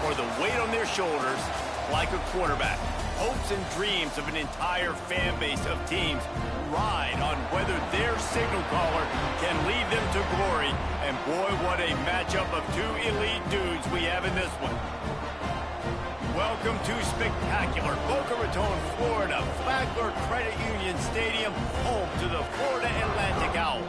or the weight on their shoulders like a quarterback. Hopes and dreams of an entire fan base of teams ride on whether their signal caller can lead them to glory. And boy, what a matchup of two elite dudes we have in this one. Welcome to spectacular Boca Raton, Florida, Flagler Credit Union Stadium, home to the Florida Atlantic Owls.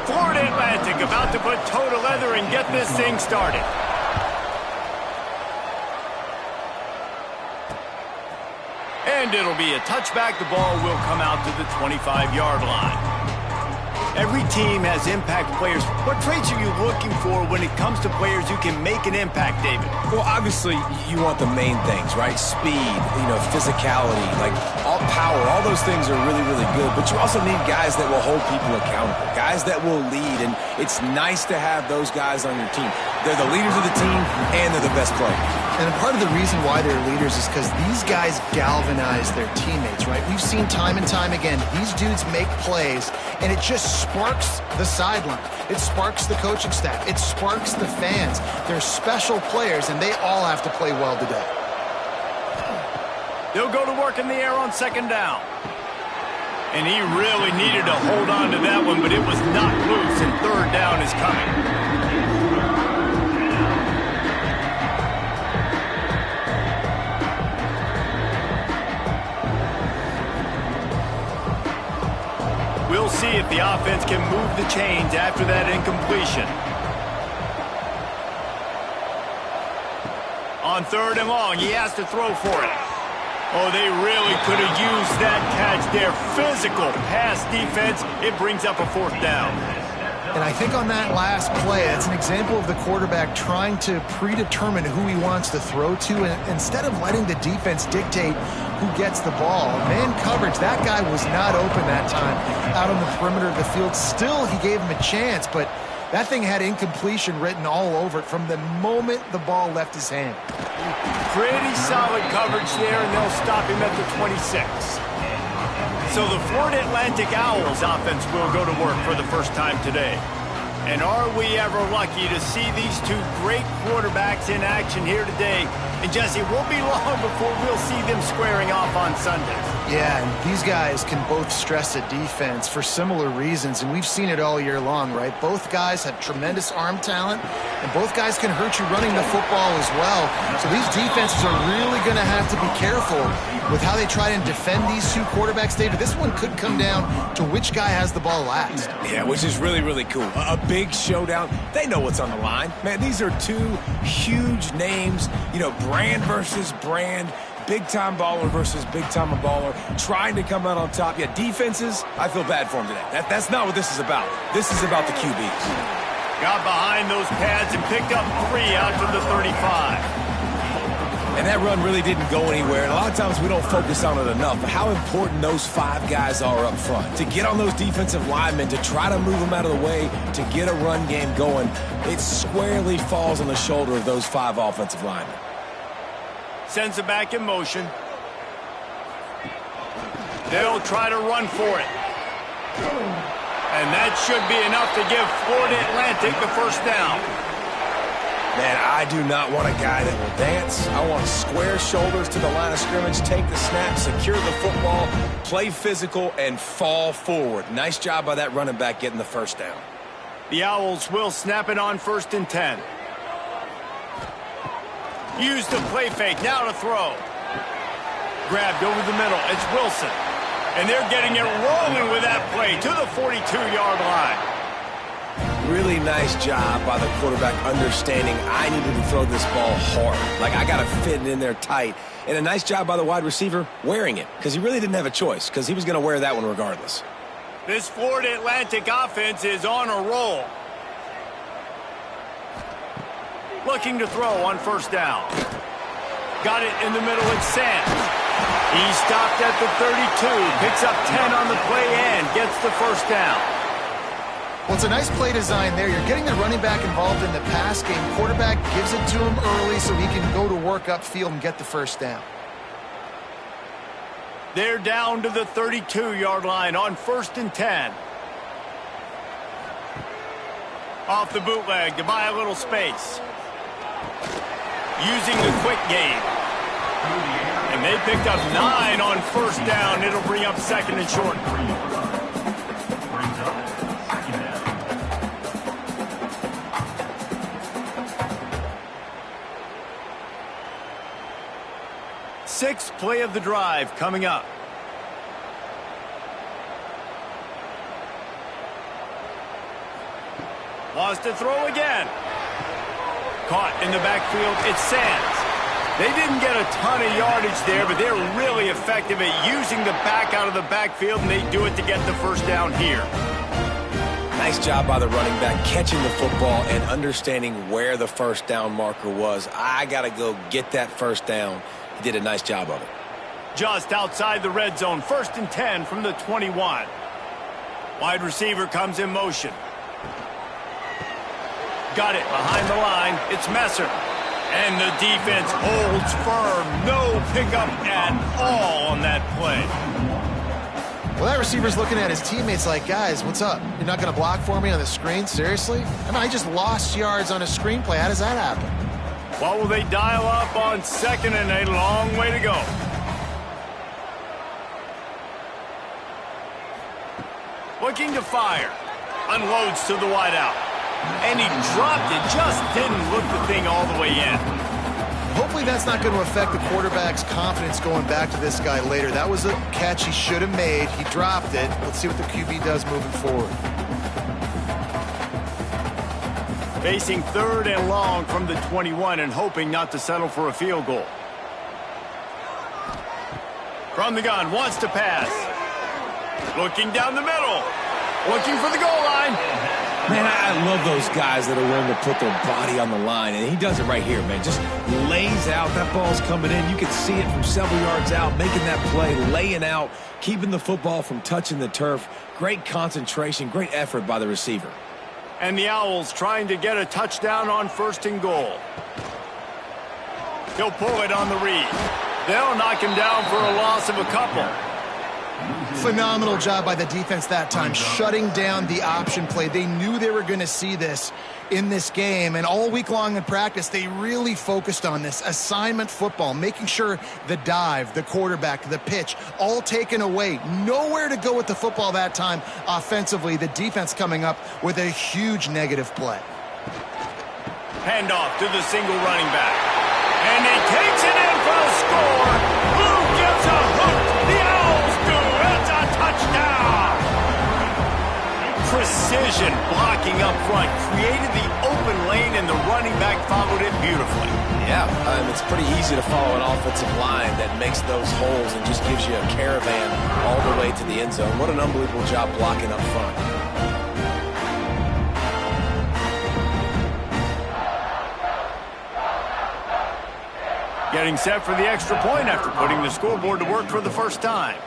Florida Atlantic about to put toe to leather and get this thing started. And it'll be a touchback. The ball will come out to the 25-yard line. Every team has impact players. What traits are you looking for when it comes to players who can make an impact, David? Well, obviously, you want the main things, right? Speed, physicality, like all power, all those things are really, really good. But you also need guys that will hold people accountable, guys that will lead. And it's nice to have those guys on your team. They're the leaders of the team, and they're the best players. And part of the reason why they're leaders is because these guys galvanize their teammates, right? We've seen time and time again, these dudes make plays, and it just sparks the sideline. It sparks the coaching staff. It sparks the fans. They're special players, and they all have to play well today. They'll go to work in the air on second down. And he really needed to hold on to that one, but it was not loose, and third down is coming. We'll see if the offense can move the chains after that incompletion. On third and long, he has to throw for it. Oh, they really could have used that catch there. Physical pass defense. It brings up a fourth down. And I think on that last play, it's an example of the quarterback trying to predetermine who he wants to throw to, and instead of letting the defense dictate who gets the ball. Man coverage, that guy was not open that time out on the perimeter of the field. Still, he gave him a chance, but that thing had incompletion written all over it from the moment the ball left his hand. Pretty solid coverage there, and they'll stop him at the 26. So the Florida Atlantic Owls offense will go to work for the first time today. And are we ever lucky to see these two great quarterbacks in action here today? And Jesse, it won't be long before we'll see them squaring off on Sundays. Yeah, and these guys can both stress a defense for similar reasons, and we've seen it all year long, right? Both guys have tremendous arm talent, and both guys can hurt you running the football as well. So these defenses are really going to have to be careful with how they try and defend these two quarterbacks, David. This one could come down to which guy has the ball last. Yeah, which is really, really cool. A big showdown. They know what's on the line. Man, these are two huge names, brand versus brand. Big-time baller versus big-time baller, trying to come out on top. Yeah, defenses, I feel bad for them today. That's not what this is about. This is about the QBs. Got behind those pads and picked up 3 out to the 35. And that run really didn't go anywhere. And a lot of times we don't focus on it enough, but how important those 5 guys are up front. To get on those defensive linemen, to try to move them out of the way, to get a run game going, it squarely falls on the shoulder of those 5 offensive linemen. Sends it back in motion. They'll try to run for it. And that should be enough to give Florida Atlantic the first down. Man, I do not want a guy that will dance. I want square shoulders to the line of scrimmage, take the snap, secure the football, play physical, and fall forward. Nice job by that running back getting the first down. The Owls will snap it on 1st and 10. Use the play fake, now to throw. Grabbed over the middle, it's Wilson. And they're getting it rolling with that play to the 42-yard line. Really nice job by the quarterback understanding I needed to throw this ball hard. Like, I got to fit it in there tight. And a nice job by the wide receiver wearing it, because he really didn't have a choice, because he was going to wear that one regardless. This Florida Atlantic offense is on a roll. Looking to throw on first down. Got it in the middle, it's Sands. He stopped at the 32, picks up 10 on the play and gets the first down. Well, it's a nice play design there. You're getting the running back involved in the pass game. Quarterback gives it to him early so he can go to work upfield and get the first down. They're down to the 32-yard line on 1st and 10. Off the bootleg to buy a little space. Using the quick game. And they picked up 9 on first down. It'll bring up 2nd and short. Sixth play of the drive coming up. Lost to throw again. Caught in the backfield, it's Sands. They didn't get a ton of yardage there, but they're really effective at using the back out of the backfield, and they do it to get the first down here. Nice job by the running back catching the football and understanding where the first down marker was. I got to go get that first down. He did a nice job of it. Just outside the red zone, 1st and 10 from the 21. Wide receiver comes in motion. Got it behind the line. It's Messer. And the defense holds firm. No pickup at all on that play. Well, that receiver's looking at his teammates like, guys, what's up? You're not going to block for me on the screen? Seriously? I mean, I just lost yards on a screenplay. How does that happen? What will they dial up on 2nd and a long way to go? Looking to fire. Unloads to the wideout. And he dropped it. Just didn't look the thing all the way in. Hopefully that's not going to affect the quarterback's confidence going back to this guy later. That was a catch he should have made. He dropped it. Let's see what the QB does moving forward. Facing 3rd and long from the 21 and hoping not to settle for a field goal. From the gun, wants to pass. Looking down the middle. Looking for the goal line. Man, I love those guys that are willing to put their body on the line, and he does it right here, man. Just lays out. That ball's coming in. You can see it from several yards out, making that play, laying out, keeping the football from touching the turf. Great concentration, great effort by the receiver. And the Owls trying to get a touchdown on 1st and goal. He'll pull it on the read. They'll knock him down for a loss of a couple. Phenomenal job by the defense that time, shutting down the option play. They knew they were going to see this in this game, and all week long in practice, they really focused on this assignment football, making sure the dive, the quarterback, the pitch, all taken away. Nowhere to go with the football that time offensively. The defense coming up with a huge negative play. Handoff to the single running back. And he takes it in for the score. Who gives a hoot? The Owls do. It's a touchdown. Precision blocking up front created the open lane, and the running back followed it beautifully. Yeah, it's pretty easy to follow an offensive line that makes those holes and just gives you a caravan all the way to the end zone. What an unbelievable job blocking up front. Getting set for the extra point after putting the scoreboard to work for the first time.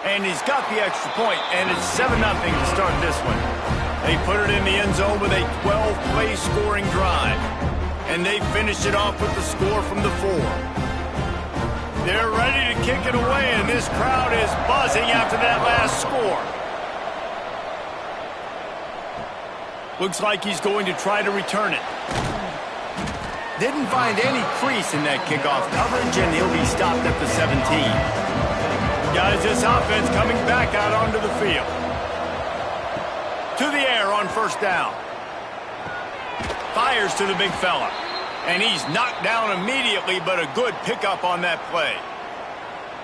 And he's got the extra point, and it's 7-0 to start this one. They put it in the end zone with a 12-play scoring drive. And they finished it off with the score from the 4. They're ready to kick it away, and this crowd is buzzing after that last score. Looks like he's going to try to return it. Didn't find any crease in that kickoff coverage, and he'll be stopped at the 17. Guys, this offense coming back out onto the field. To the air on first down. Fires to the big fella. And he's knocked down immediately, but a good pickup on that play.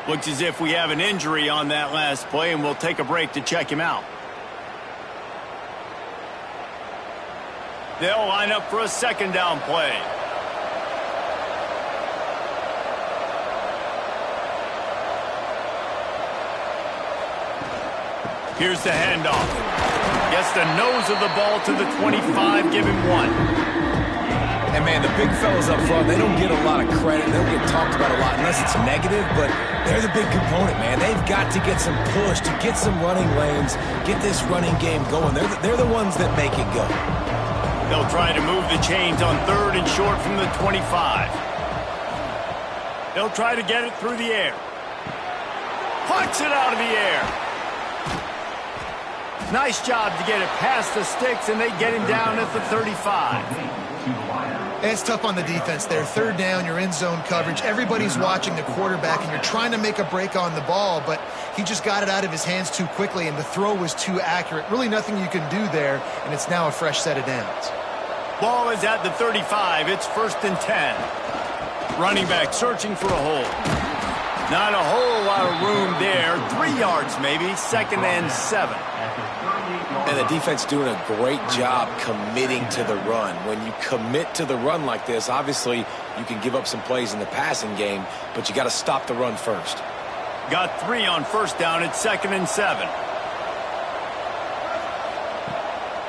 Looks as if we have an injury on that last play, and we'll take a break to check him out. They'll line up for a second down play. Here's the handoff. Gets the nose of the ball to the 25, give him 1. And, man, the big fellas up front, they don't get a lot of credit. They don't get talked about a lot unless it's negative, but they're the big component, man. They've got to get some push, to get some running lanes, get this running game going. They're the ones that make it go. They'll try to move the chains on 3rd and short from the 25. They'll try to get it through the air. Punts it out of the air. Nice job to get it past the sticks, and they get him down at the 35. It's tough on the defense there. 3rd down, you're in zone coverage. Everybody's watching the quarterback, and you're trying to make a break on the ball, but he just got it out of his hands too quickly, and the throw was too accurate. Really nothing you can do there, and it's now a fresh set of downs. Ball is at the 35. It's 1st and 10. Running back searching for a hole. Not a whole lot of room there. 3 yards maybe. 2nd and 7. And the defense doing a great job committing to the run. When you commit to the run like this, obviously you can give up some plays in the passing game, but you got to stop the run first. Got 3 on 1st down. It's 2nd and 7.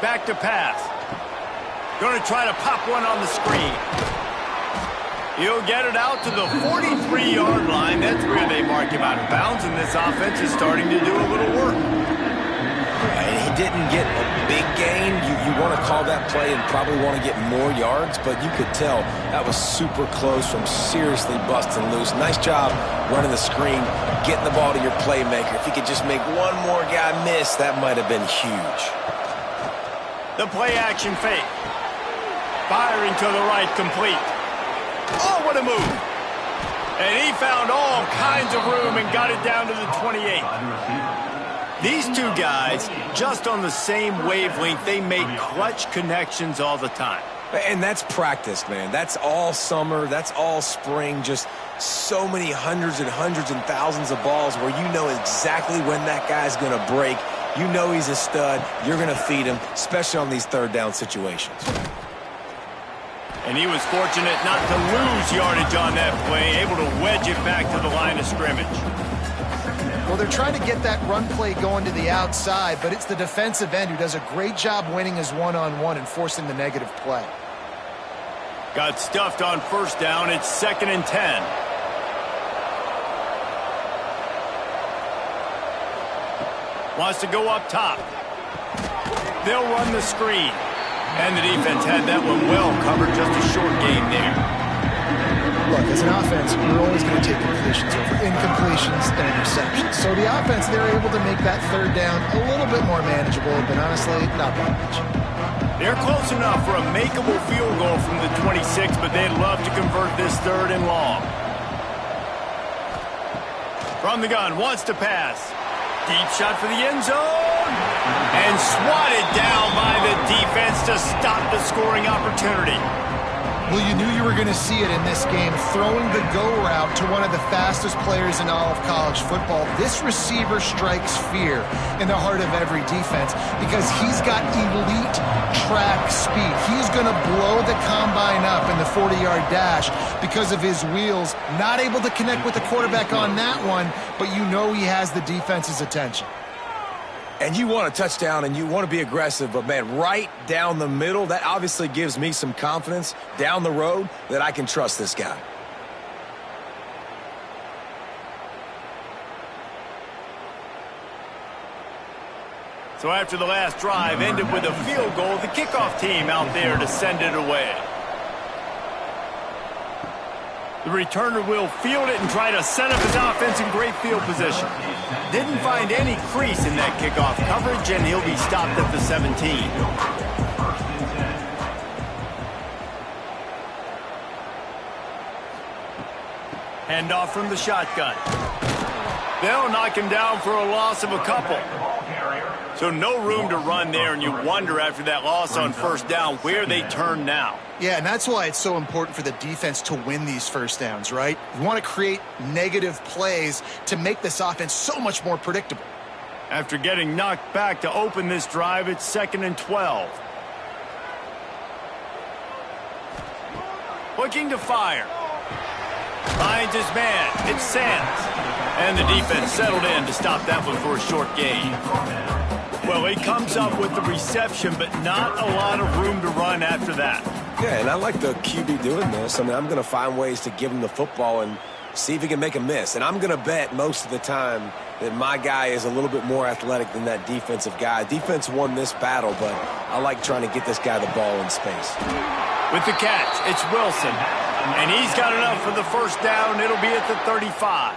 Back to pass. Going to try to pop one on the screen. He'll get it out to the 43-yard line. That's where they mark him out of bounds, and this offense is starting to do a little work. And he didn't get a big gain. You want to call that play and probably want to get more yards, but you could tell that was super close from seriously busting loose. Nice job running the screen, getting the ball to your playmaker. If he could just make one more guy miss, that might have been huge. The play-action fake. Firing to the right, complete. Oh, what a move. And he found all kinds of room and got it down to the 28. These two guys, just on the same wavelength, they make clutch connections all the time. And that's practice, man. That's all summer. That's all spring. Just so many hundreds and thousands of balls where you know exactly when that guy's going to break. You know he's a stud. You're going to feed him, especially on these 3rd down situations. And he was fortunate not to lose yardage on that play, able to wedge it back to the line of scrimmage. Well, they're trying to get that run play going to the outside, but it's the defensive end who does a great job winning his one-on-one and forcing the negative play. Got stuffed on 1st down. It's 2nd and 10. Wants to go up top. They'll run the screen. And the defense had that one well covered, just a short game there. Look, as an offense, we're always going to take completions over incompletions and interceptions. So the offense, they're able to make that 3rd down a little bit more manageable, but honestly, not that much. They're close enough for a makeable field goal from the 26, but they'd love to convert this 3rd and long. From the gun, wants to pass. Deep shot for the end zone. And swatted down by the defense to stop the scoring opportunity. Well, you knew you were going to see it in this game, throwing the go route to one of the fastest players in all of college football. This receiver strikes fear in the heart of every defense because he's got elite track speed. He's going to blow the combine up in the 40-yard dash because of his wheels. Not able to connect with the quarterback on that one, but you know he has the defense's attention. And you want a touchdown and you want to be aggressive, but, man, right down the middle, that obviously gives me some confidence down the road that I can trust this guy. So after the last drive ended with a field goal, the kickoff team out there to send it away. The returner will field it and try to set up his offense in great field position. Didn't find any crease in that kickoff coverage, and he'll be stopped at the 17. Handoff from the shotgun. They'll knock him down for a loss of a couple. So no room to run there, and you wonder after that loss on 1st down where they turn now. Yeah, and that's why it's so important for the defense to win these 1st downs, right? You want to create negative plays to make this offense so much more predictable. After getting knocked back to open this drive, it's 2nd and 12. Looking to fire. Finds his man. It's Sands. And the defense settled in to stop that one for a short gain. Well, he comes up with the reception, but not a lot of room to run after that. Yeah, and I like the QB doing this. I mean, I'm going to find ways to give him the football and see if he can make a miss. And I'm going to bet most of the time that my guy is a little bit more athletic than that defensive guy. Defense won this battle, but I like trying to get this guy the ball in space. With the catch, it's Wilson. And he's got enough for the first down. It'll be at the 35.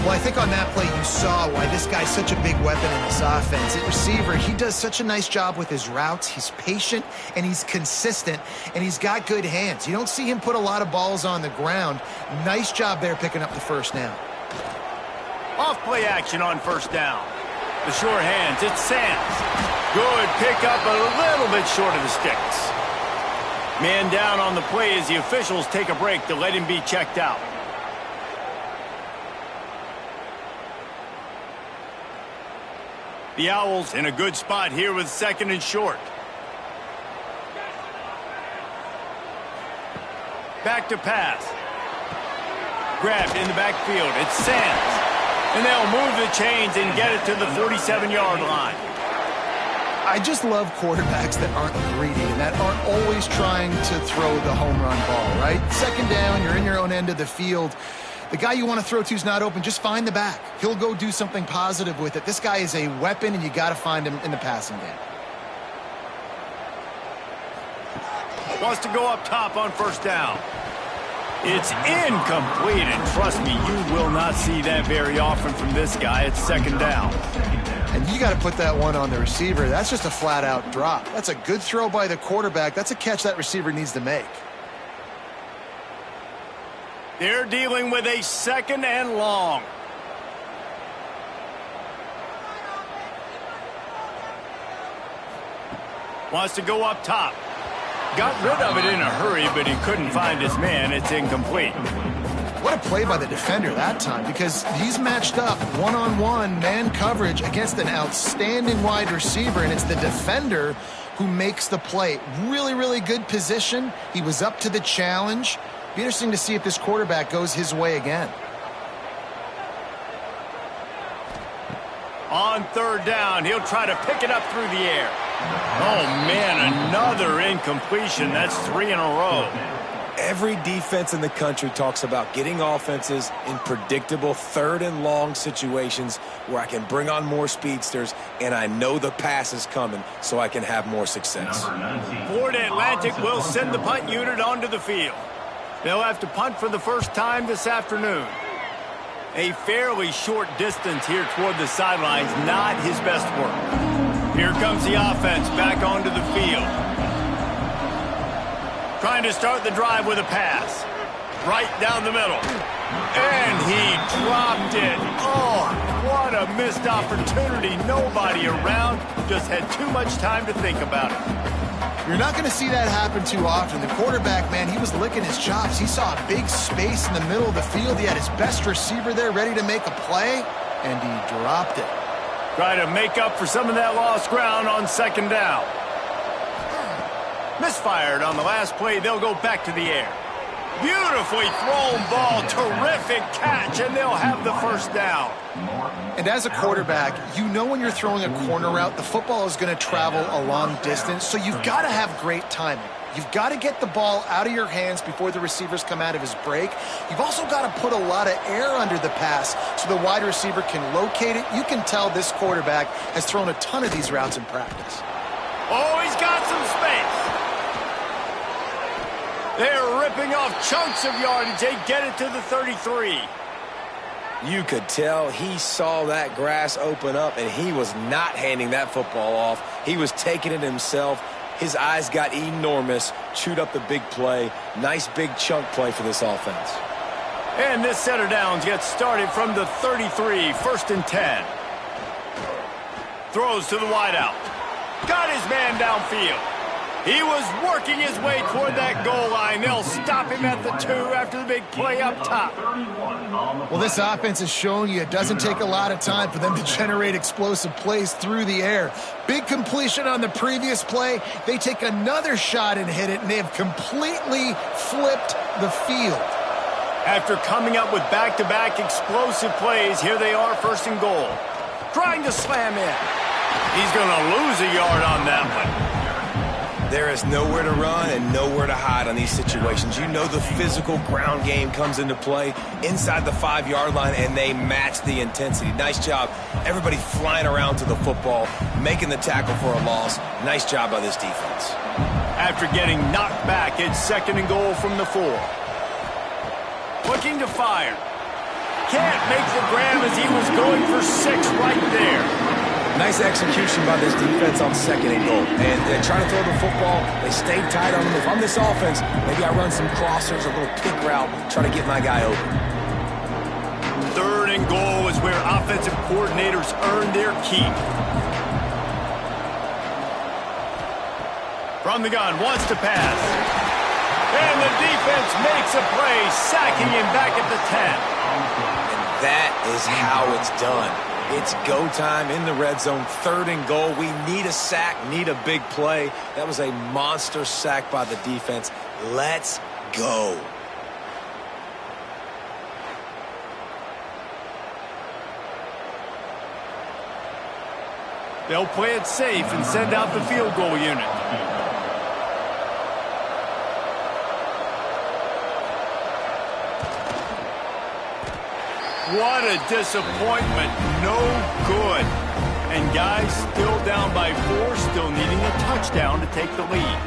Well, I think on that play you saw why this guy's such a big weapon in this offense. At receiver, he does such a nice job with his routes. He's patient, and he's consistent, and he's got good hands. You don't see him put a lot of balls on the ground. Nice job there picking up the first down. Off play action on first down. The short hands, it's Sands. Good pickup, a little bit short of the sticks. Man down on the play as the officials take a break to let him be checked out. The Owls in a good spot here with second and short. Back to pass. Grabbed in the backfield. It's Sands. And they'll move the chains and get it to the 47-yard line. I just love quarterbacks that aren't greedy and that aren't always trying to throw the home run ball, right? Second down, you're in your own end of the field. The guy you want to throw to is not open. Just find the back. He'll go do something positive with it. This guy is a weapon, and you got to find him in the passing game. Wants to go up top on first down. It's incomplete, and trust me, you will not see that very often from this guy. It's second down. And you got to put that one on the receiver. That's just a flat-out drop. That's a good throw by the quarterback. That's a catch that receiver needs to make. They're dealing with a second and long. Wants to go up top. Got rid of it in a hurry, but he couldn't find his man. It's incomplete. What a play by the defender that time, because he's matched up one-on-one man coverage against an outstanding wide receiver, and it's the defender who makes the play. Really, really good position. He was up to the challenge. Be interesting to see if this quarterback goes his way again. On third down, he'll try to pick it up through the air. Oh, man, another incompletion. That's 3 in a row. Every defense in the country talks about getting offenses in predictable third and long situations where I can bring on more speedsters and I know the pass is coming so I can have more success. Florida Atlantic will send the punt unit onto the field. They'll have to punt for the first time this afternoon. A fairly short distance here toward the sidelines, not his best work. Here comes the offense back onto the field. Trying to start the drive with a pass. Right down the middle. And he dropped it. Oh, what a missed opportunity. Nobody around. Just had too much time to think about it. You're not going to see that happen too often. The quarterback, man, he was licking his chops. He saw a big space in the middle of the field. He had his best receiver there ready to make a play, and he dropped it. Try to make up for some of that lost ground on second down. Misfired on the last play. They'll go back to the air. Beautifully thrown ball. Terrific catch, and they'll have the first down. And as a quarterback, you know when you're throwing a corner route, the football is going to travel a long distance, so you've got to have great timing. You've got to get the ball out of your hands before the receivers come out of his break. You've also got to put a lot of air under the pass so the wide receiver can locate it. You can tell this quarterback has thrown a ton of these routes in practice. Oh, he's got some space. They're ripping off chunks of yardage. They get it to the 33. You could tell he saw that grass open up, and he was not handing that football off. He was taking it himself. His eyes got enormous, chewed up the big play. Nice big chunk play for this offense. And this set of downs gets started from the 33, 1st and 10. Throws to the wideout. Got his man downfield. He was working his way toward that goal line. They'll stop him at the 2 after the big play up top. Well, this offense is showing you it doesn't take a lot of time for them to generate explosive plays through the air. Big completion on the previous play. They take another shot and hit it, and they have completely flipped the field. After coming up with back-to-back explosive plays, here they are, first and goal. Trying to slam in. He's going to lose a yard on that one. There is nowhere to run and nowhere to hide on these situations. You know the physical ground game comes into play inside the 5-yard line, and they match the intensity. Nice job. Everybody flying around to the football, making the tackle for a loss. Nice job by this defense. After getting knocked back, it's second and goal from the 4. Looking to fire. Can't make the grab as he was going for 6 right there. Nice execution by this defense on second and goal. And they're trying to throw the football. They stayed tight on them. If I'm this offense, maybe I run some crossers, a little pick route, try to get my guy open. Third and goal is where offensive coordinators earn their keep. From the gun, wants to pass. And the defense makes a play, sacking him back at the 10. And that is how it's done. It's go time in the red zone, third and goal. We need a sack, need a big play. That was a monster sack by the defense. Let's go. They'll play it safe and send out the field goal unit. What a disappointment. No good. And guys, still down by 4, still needing a touchdown to take the lead.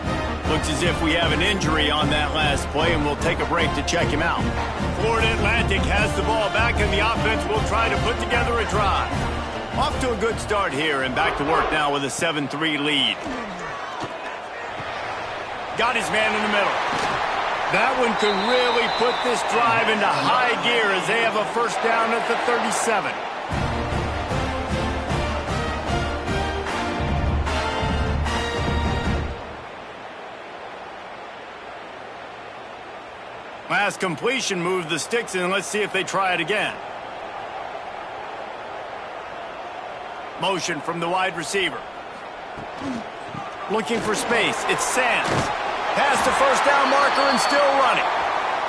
Looks as if we have an injury on that last play, and we'll take a break to check him out. Florida Atlantic has the ball back, and the offense will try to put together a drive. Off to a good start here, and back to work now with a 7-3 lead. Got his man in the middle. That one could really put this drive into high gear as they have a first down at the 37. Last completion moved the sticks in. Let's see if they try it again. Motion from the wide receiver. Looking for space. It's Sands. Past the first down marker and still running.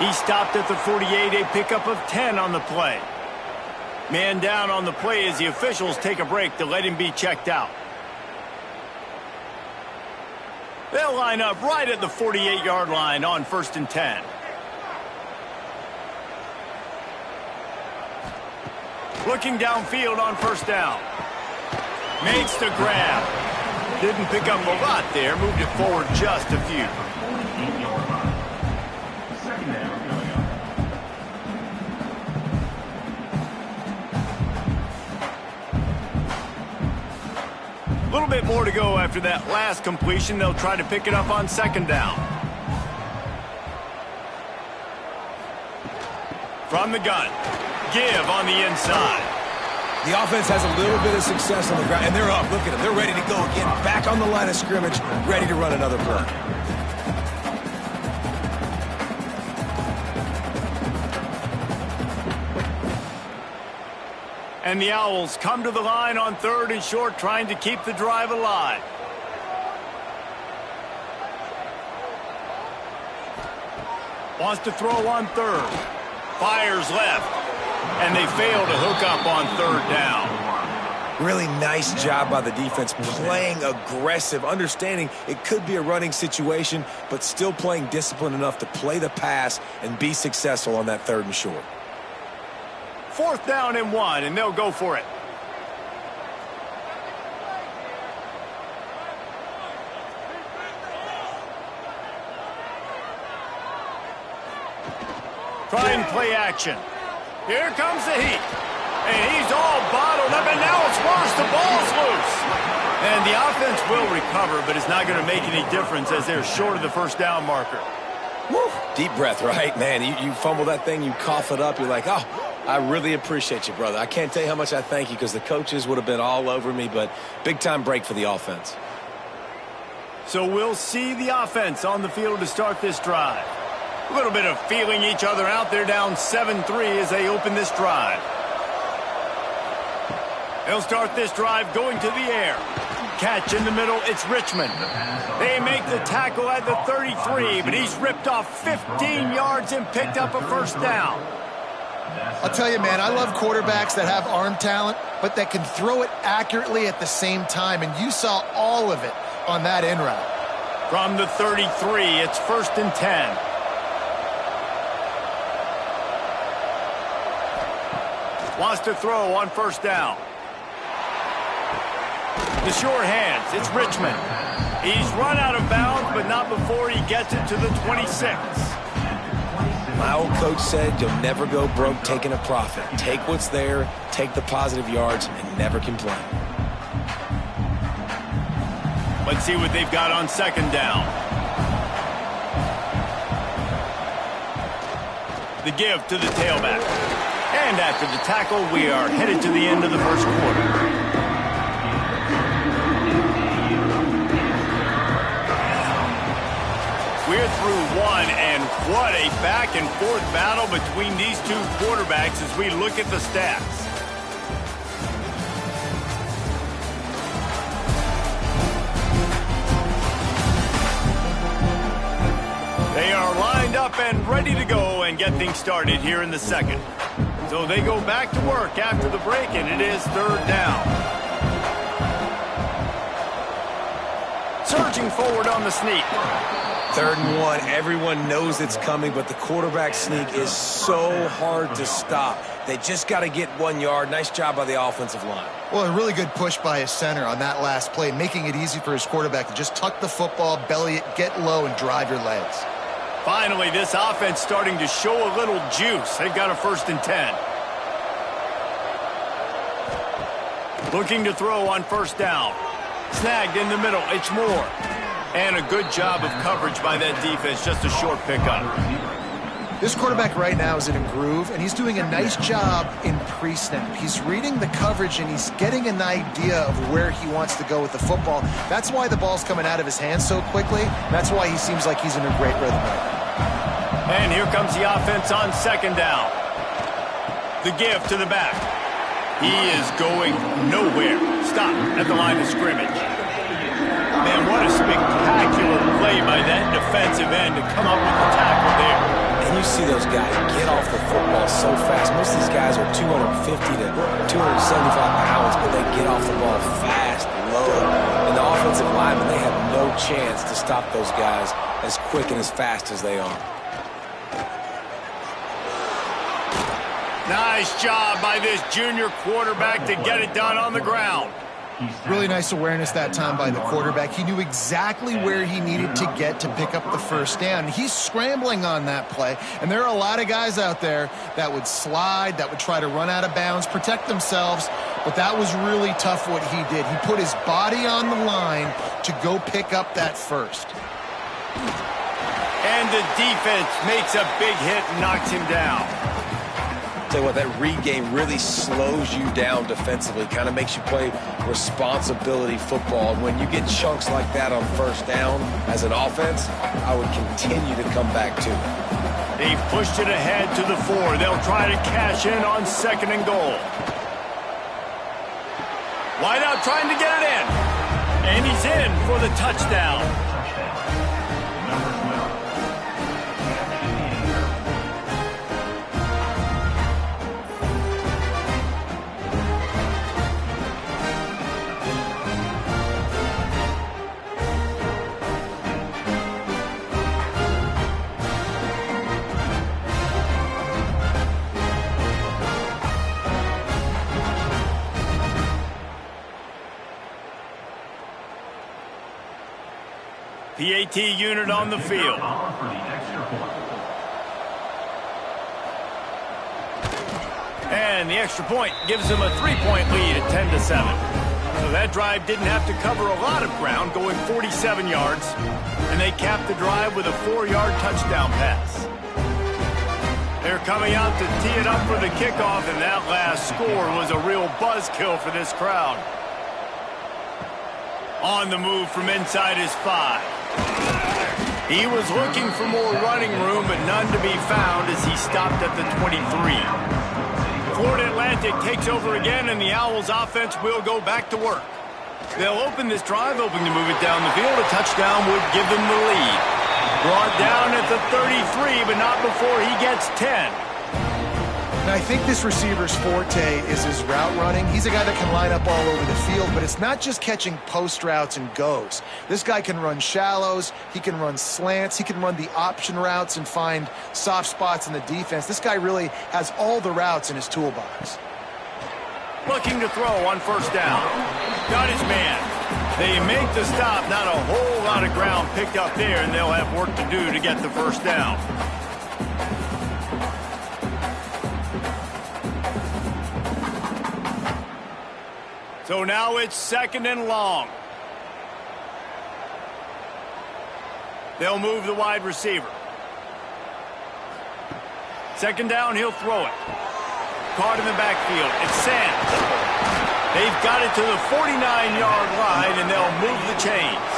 He stopped at the 48, a pickup of 10 on the play. Man down on the play as the officials take a break to let him be checked out. They'll line up right at the 48-yard line on 1st and 10. Looking downfield on first down. Makes the grab. Didn't pick up a lot there. Moved it forward just a few. A little bit more to go after that last completion. They'll try to pick it up on second down. From the gun. Give on the inside. The offense has a little bit of success on the ground, and they're up. Look at them. They're ready to go again. Back on the line of scrimmage, ready to run another play. And the Owls come to the line on 3rd and short, trying to keep the drive alive. Wants to throw on 3rd. Fires left. And they fail to hook up on 3rd down. Really nice job by the defense, playing aggressive, understanding it could be a running situation, but still playing disciplined enough to play the pass and be successful on that 3rd and short. 4th down and 1, and they'll go for it. Try and play action. Here comes the heat. And he's all bottled up, and now it's worse. The ball's loose. And the offense will recover, but it's not going to make any difference as they're short of the first down marker. Woo. Deep breath, right? Man, you fumble that thing, you cough it up, you're like, oh, I really appreciate you, brother. I can't tell you how much I thank you because the coaches would have been all over me, but big-time break for the offense. So we'll see the offense on the field to start this drive. A little bit of feeling each other out. They're down 7-3 as they open this drive. They'll start this drive going to the air. Catch in the middle, it's Richmond. They make the tackle at the 33, but he's ripped off 15 yards and picked up a first down. I'll tell you, man, I love quarterbacks that have arm talent, but that can throw it accurately at the same time, and you saw all of it on that in route. From the 33, it's 1st and 10. Wants to throw on first down. The sure hands, it's Richmond. He's run out of bounds, but not before he gets it to the 26. My old coach said you'll never go broke taking a profit. Take what's there, take the positive yards, and never complain. Let's see what they've got on second down. The give to the tailback. And after the tackle, we are headed to the end of the first quarter. We're through one, and what a back-and-forth battle between these two quarterbacks as we look at the stats. They are lined up and ready to go and get things started here in the second. So they go back to work after the break, and it is third down. Surging forward on the sneak. 3rd and 1, everyone knows it's coming, but the quarterback sneak is so hard to stop. They just got to get 1 yard. Nice job by the offensive line. Well, a really good push by his center on that last play, making it easy for his quarterback to just tuck the football, belly it, get low, and drive your legs. Finally, this offense starting to show a little juice. They've got a 1st and 10. Looking to throw on first down. Snagged in the middle, it's Moore. And a good job of coverage by that defense, just a short pickup. This quarterback right now is in a groove, and he's doing a nice job in pre-snap. He's reading the coverage, and he's getting an idea of where he wants to go with the football. That's why the ball's coming out of his hands so quickly. That's why he seems like he's in a great rhythm right now. And here comes the offense on second down. The give to the back. He is going nowhere. Stop at the line of scrimmage. Man, what a spectacular play by that defensive end to come up with the tackle there. And you see those guys get off the football so fast. Most of these guys are 250 to 275 pounds, but they get off the ball fast, low. And the offensive linemen, they have no chance to stop those guys as quick and as fast as they are. Nice job by this junior quarterback to get it done on the ground. Really nice awareness that time by the quarterback. He knew exactly where he needed to get to pick up the first down. He's scrambling on that play, and there are a lot of guys out there that would slide, that would try to run out of bounds, protect themselves, but that was really tough what he did. He put his body on the line to go pick up that first. And the defense makes a big hit and knocks him down. Tell you what, that read game really slows you down defensively, kind of makes you play responsibility football. And when you get chunks like that on first down as an offense, I would continue to come back to it. They've pushed it ahead to the 4. They'll try to cash in on 2nd and goal. Wide out trying to get it in. And he's in for the touchdown. PAT unit on the field. And the extra point gives them a 3-point lead at 10-7. So that drive didn't have to cover a lot of ground, going 47 yards. And they capped the drive with a 4-yard touchdown pass. They're coming out to tee it up for the kickoff, and that last score was a real buzzkill for this crowd. On the move from inside his 5. He was looking for more running room, but none to be found as he stopped at the 23. Florida Atlantic takes over again, and the Owls offense will go back to work. They'll open this drive, hoping to move it down the field. A touchdown would give them the lead. Brought down at the 33, but not before he gets 10. Now, I think this receiver's forte is his route running. He's a guy that can line up all over the field, but it's not just catching post routes and goes. This guy can run shallows, he can run slants, he can run the option routes and find soft spots in the defense. This guy really has all the routes in his toolbox. Looking to throw on first down. Got his man. They make the stop, not a whole lot of ground picked up there, and they'll have work to do to get the first down. So now it's 2nd and long. They'll move the wide receiver. 2nd down, he'll throw it. Caught in the backfield. It's Sands. They've got it to the 49-yard line, and they'll move the chains.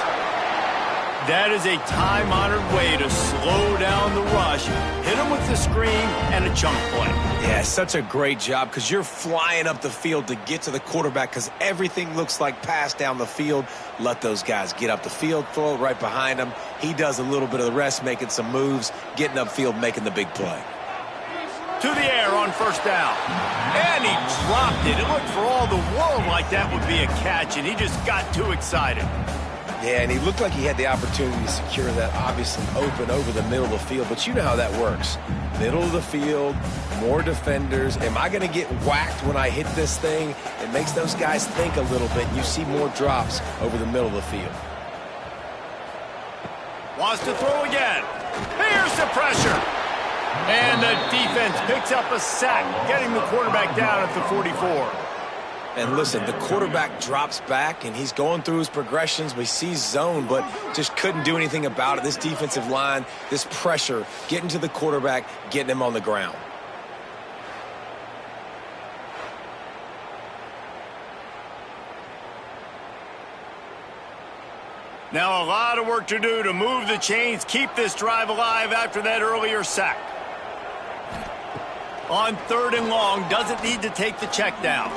That is a time-honored way to slow down the rush, hit them with the screen, and a chunk play. Yeah, such a great job because you're flying up the field to get to the quarterback because everything looks like pass down the field. Let those guys get up the field, throw it right behind him. He does a little bit of the rest, making some moves, getting upfield, making the big play. To the air on first down. And he dropped it. It looked for all the world like that would be a catch, and he just got too excited. Yeah, and he looked like he had the opportunity to secure that, obviously open over the middle of the field. But you know how that works. Middle of the field, more defenders. Am I going to get whacked when I hit this thing? It makes those guys think a little bit. You see more drops over the middle of the field. Wants to throw again. Here's the pressure. And the defense picks up a sack, getting the quarterback down at the 44. And listen, the quarterback drops back, and he's going through his progressions. We see zone, but just couldn't do anything about it. This defensive line, this pressure, getting to the quarterback, getting him on the ground. Now a lot of work to do to move the chains, keep this drive alive after that earlier sack. On 3rd and long, doesn't need to take the check down.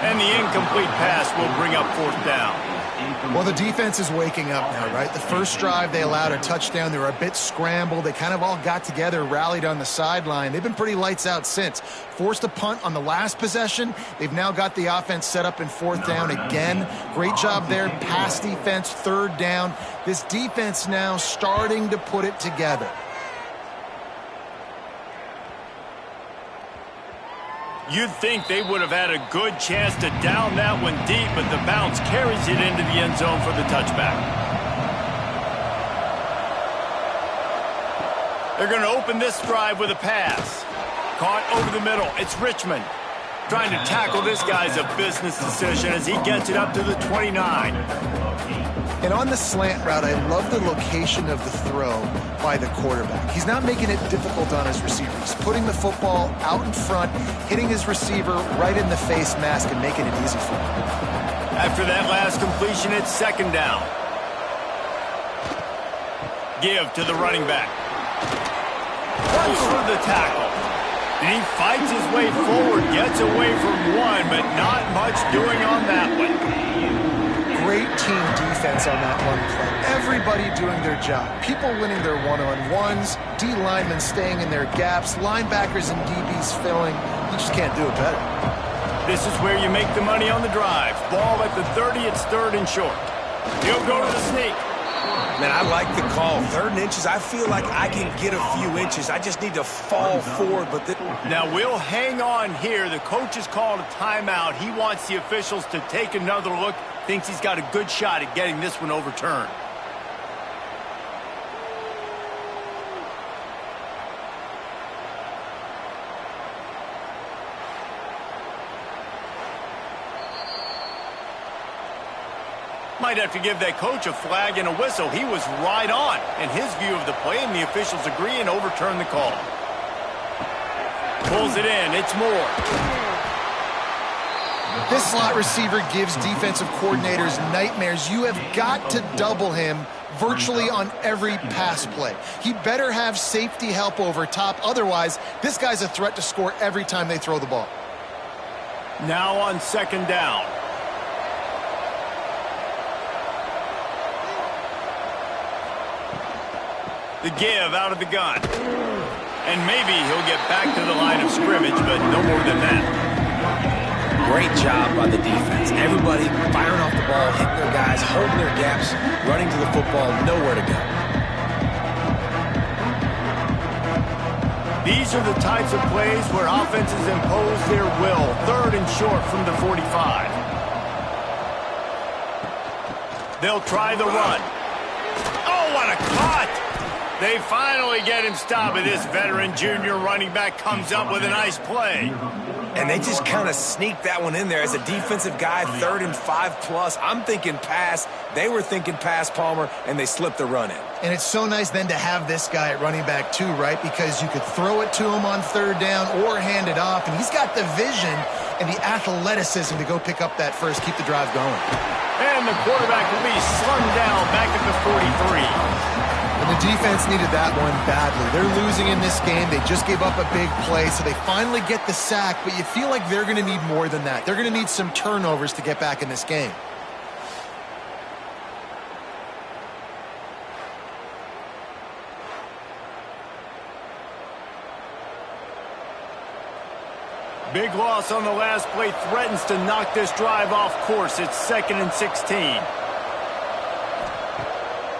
And the incomplete pass will bring up 4th down. Well, the defense is waking up now, right? The first drive, they allowed a touchdown. They were a bit scrambled. They kind of all got together, rallied on the sideline. They've been pretty lights out since. Forced a punt on the last possession. They've now got the offense set up in 4th down again. Great job there. Pass defense, 3rd down. This defense now starting to put it together. You'd think they would have had a good chance to down that one deep, but the bounce carries it into the end zone for the touchback. They're going to open this drive with a pass. Caught over the middle. It's Richmond. Trying to tackle this guy's a business decision as he gets it up to the 29. And on the slant route, I love the location of the throw by the quarterback. He's not making it difficult on his receiver. He's putting the football out in front, hitting his receiver right in the face mask and making it easy for him. After that last completion, it's 2nd down. Give to the running back. Runs through the tackle. And he fights his way forward, gets away from one, but not much doing on that one. Great team defense on that one play. Everybody doing their job. People winning their one-on-ones, D linemen staying in their gaps, linebackers and DBs filling. You just can't do it better. This is where you make the money on the drive. Ball at the 30, it's 3rd and short. He'll go to the sneak. Man, I like the call. 3rd and inches, I feel like I can get a few inches. I just need to fall forward. But now we'll hang on here. The coach has called a timeout. He wants the officials to take another look. Thinks he's got a good shot at getting this one overturned. Might have to give that coach a flag and a whistle. He was right on in his view of the play, and the officials agree and overturn the call. Pulls it in. It's Moore. This slot receiver gives defensive coordinators nightmares. You have got to double him virtually on every pass play. He better have safety help over top. Otherwise, this guy's a threat to score every time they throw the ball. Now on second down. The give out of the gun. And maybe he'll get back to the line of scrimmage, but no more than that. Great job by the defense. Everybody firing off the ball, hitting their guys, holding their gaps, running to the football, nowhere to go. These are the types of plays where offenses impose their will. Third and short from the 45. They'll try the run. Oh, what a cut! They finally get him stopped, and this veteran junior running back comes up with a nice play. And they just kind of sneaked that one in there as a defensive guy, 3rd and 5+. I'm thinking pass. They were thinking pass, Palmer, and they slipped the run in. And it's so nice then to have this guy at running back too, right? Because you could throw it to him on 3rd down or hand it off, and he's got the vision and the athleticism to go pick up that first, keep the drive going. And the quarterback will be slung down back at the 43. And the defense needed that one badly. They're losing in this game. They just gave up a big play, so they finally get the sack, but you feel like they're going to need more than that. They're going to need some turnovers to get back in this game. Big loss on the last play threatens to knock this drive off course. It's 2nd and 16.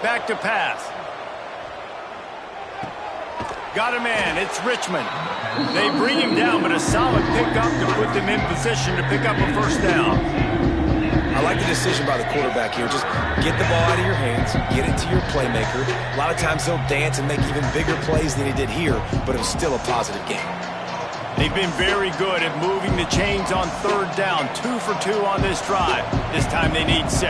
Back to pass. Got a man. It's Richmond. They bring him down, but a solid pickup to put them in position to pick up a first down. I like the decision by the quarterback here. Just get the ball out of your hands, get it to your playmaker. A lot of times he'll dance and make even bigger plays than he did here, but it was still a positive game. They've been very good at moving the chains on 3rd down. 2 for 2 on this drive. This time they need 6.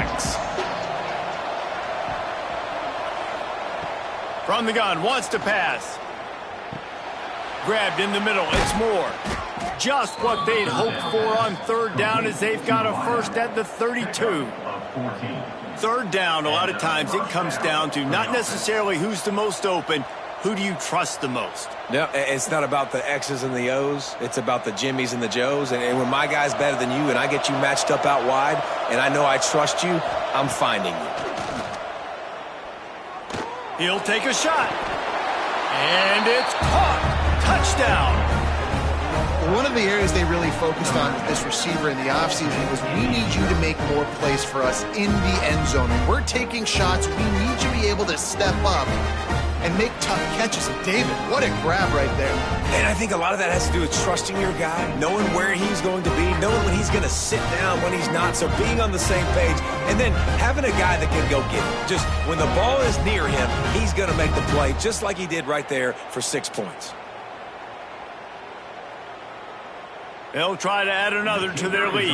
From the gun, wants to pass. Grabbed in the middle, it's Moore. Just what they'd hoped for on 3rd down as they've got a first at the 32. 3rd down, a lot of times it comes down to not necessarily who's the most open, who do you trust the most? No, it's not about the X's and the O's. It's about the Jimmies and the Joes. And when my guy's better than you and I get you matched up out wide and I know I trust you, I'm finding you. He'll take a shot. And it's caught. Touchdown. One of the areas they really focused on with this receiver in the offseason was we need you to make more plays for us in the end zone. When we're taking shots, we need you to be able to step up and make tough catches. And David, what a grab right there. And I think a lot of that has to do with trusting your guy, knowing where he's going to be, knowing when he's going to sit down, when he's not, so being on the same page, and then having a guy that can go get it. Just when the ball is near him, he's going to make the play, just like he did right there for 6 points. They'll try to add another to their lead.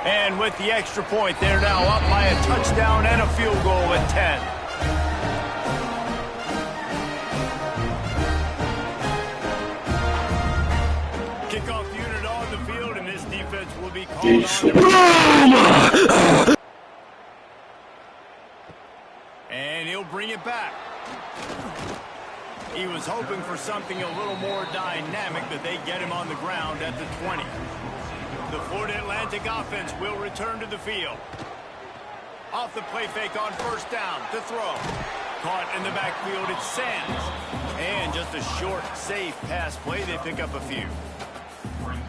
And with the extra point, they're now up by a touchdown and a field goal at 10. Kickoff unit on the field, and this defense will be called on. And he'll bring it back. He was hoping for something a little more dynamic, but they get him on the ground at the 20. The Florida Atlantic offense will return to the field. Off the play fake on 1st down to throw. Caught in the backfield, it's Sands. And just a short, safe pass play, they pick up a few.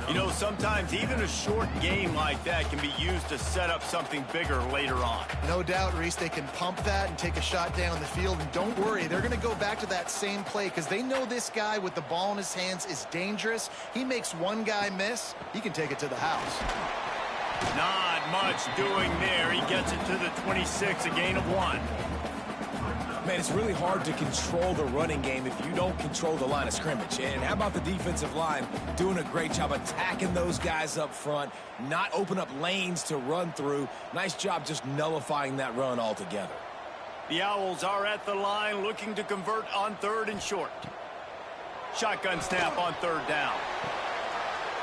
You know, sometimes even a short game like that can be used to set up something bigger later on. No doubt, Reese, they can pump that and take a shot down the field. And don't worry, they're going to go back to that same play because they know this guy with the ball in his hands is dangerous. He makes one guy miss, he can take it to the house. Not much doing there. He gets it to the 26, a gain of 1. Man, it's really hard to control the running game if you don't control the line of scrimmage. And how about the defensive line doing a great job attacking those guys up front, not open up lanes to run through. Nice job just nullifying that run altogether. The Owls are at the line looking to convert on 3rd and short. Shotgun snap on 3rd down.